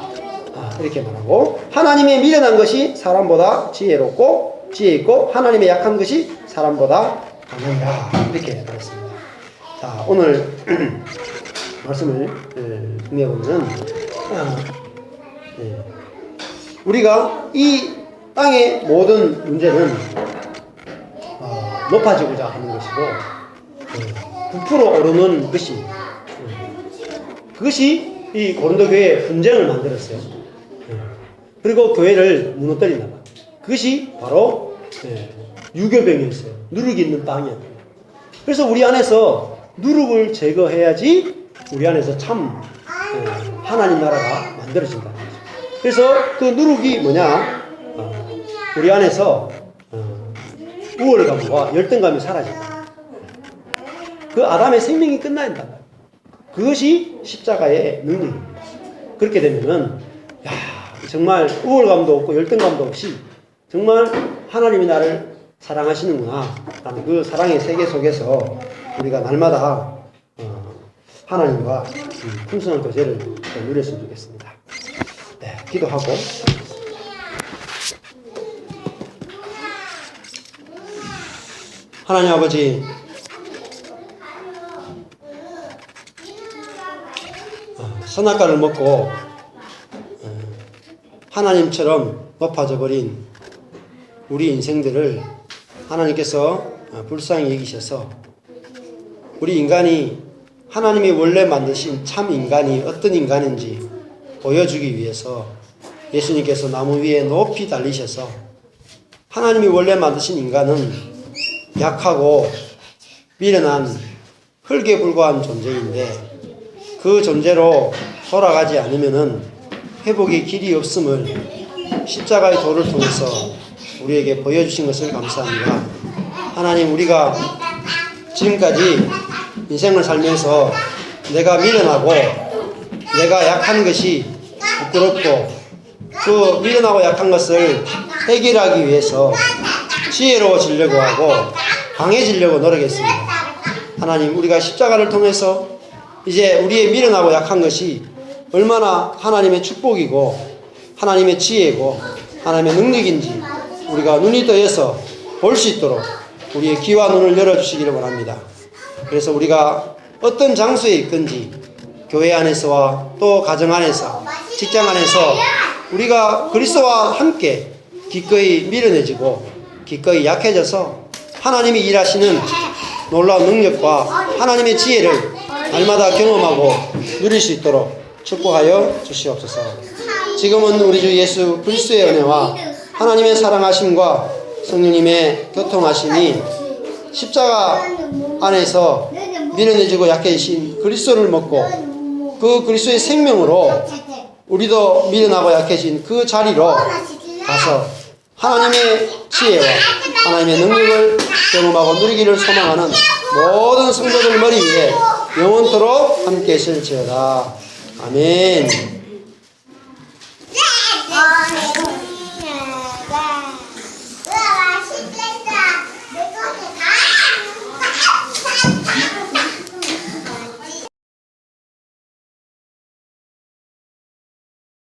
이렇게 말하고, 하나님의 미련한 것이 사람보다 지혜롭고 지혜 있고 하나님의 약한 것이 사람보다 강하다. 이렇게 말했습니다. 자, 오늘 말씀을 정리해보면 우리가 이 땅의 모든 문제는 높아지고자 하는 것이고 부풀어 오르는 것입니다. 그것이 이 고린도 교회에 분쟁을 만들었어요. 그리고 교회를 무너뜨린다. 그것이 바로 유교병이었어요. 누룩이 있는 땅이었어요. 그래서 우리 안에서 누룩을 제거해야지 우리 안에서 참 하나님 나라가 만들어진다는 거죠. 그래서 그 누룩이 뭐냐? 우리 안에서 우월감과 열등감이 사라진다. 그 아담의 생명이 끝나야 된다. 그것이 십자가의 능력입니다. 그렇게 되면은 정말 우월감도 없고 열등감도 없이 정말 하나님이 나를 사랑하시는구나 라는 그 사랑의 세계 속에서 우리가 날마다 하나님과 풍성한 교제를 누렸으면 좋겠습니다. 네, 기도하고 하나님 아버지, 선악과를 먹고 하나님처럼 높아져 버린 우리 인생들을 하나님께서 불쌍히 여기셔서 우리 인간이 하나님이 원래 만드신 참 인간이 어떤 인간인지 보여주기 위해서 예수님께서 나무 위에 높이 달리셔서 하나님이 원래 만드신 인간은 약하고 미련한 흙에 불과한 존재인데 그 존재로 돌아가지 않으면은 회복의 길이 없음을 십자가의 도를 통해서 우리에게 보여주신 것을 감사합니다. 하나님, 우리가 지금까지 인생을 살면서 내가 미련하고 내가 약한 것이 부끄럽고 그 미련하고 약한 것을 해결하기 위해서 지혜로워지려고 하고 강해지려고 노력했습니다. 하나님, 우리가 십자가를 통해서 이제 우리의 미련하고 약한 것이 얼마나 하나님의 축복이고 하나님의 지혜고 하나님의 능력인지 우리가 눈이 떠여서 볼 수 있도록 우리의 귀와 눈을 열어주시기를 원합니다. 그래서 우리가 어떤 장소에 있든지 교회 안에서와 또 가정 안에서 직장 안에서 우리가 그리스도와 함께 기꺼이 미련해지고 기꺼이 약해져서 하나님이 일하시는 놀라운 능력과 하나님의 지혜를 날마다 경험하고 누릴 수 있도록 축복하여 주시옵소서. 지금은 우리 주 예수 그리스도의 은혜와 하나님의 사랑하심과 성령님의 교통하심이 십자가 안에서 미련해지고 약해지신 그리스도를 먹고 그 그리스도의 생명으로 우리도 미련하고 약해진 그 자리로 가서 하나님의 지혜와 하나님의 능력을 경험하고 누리기를 소망하는 모든 성도들 머리 위에 영원토록 함께 있을지어다. 아멘.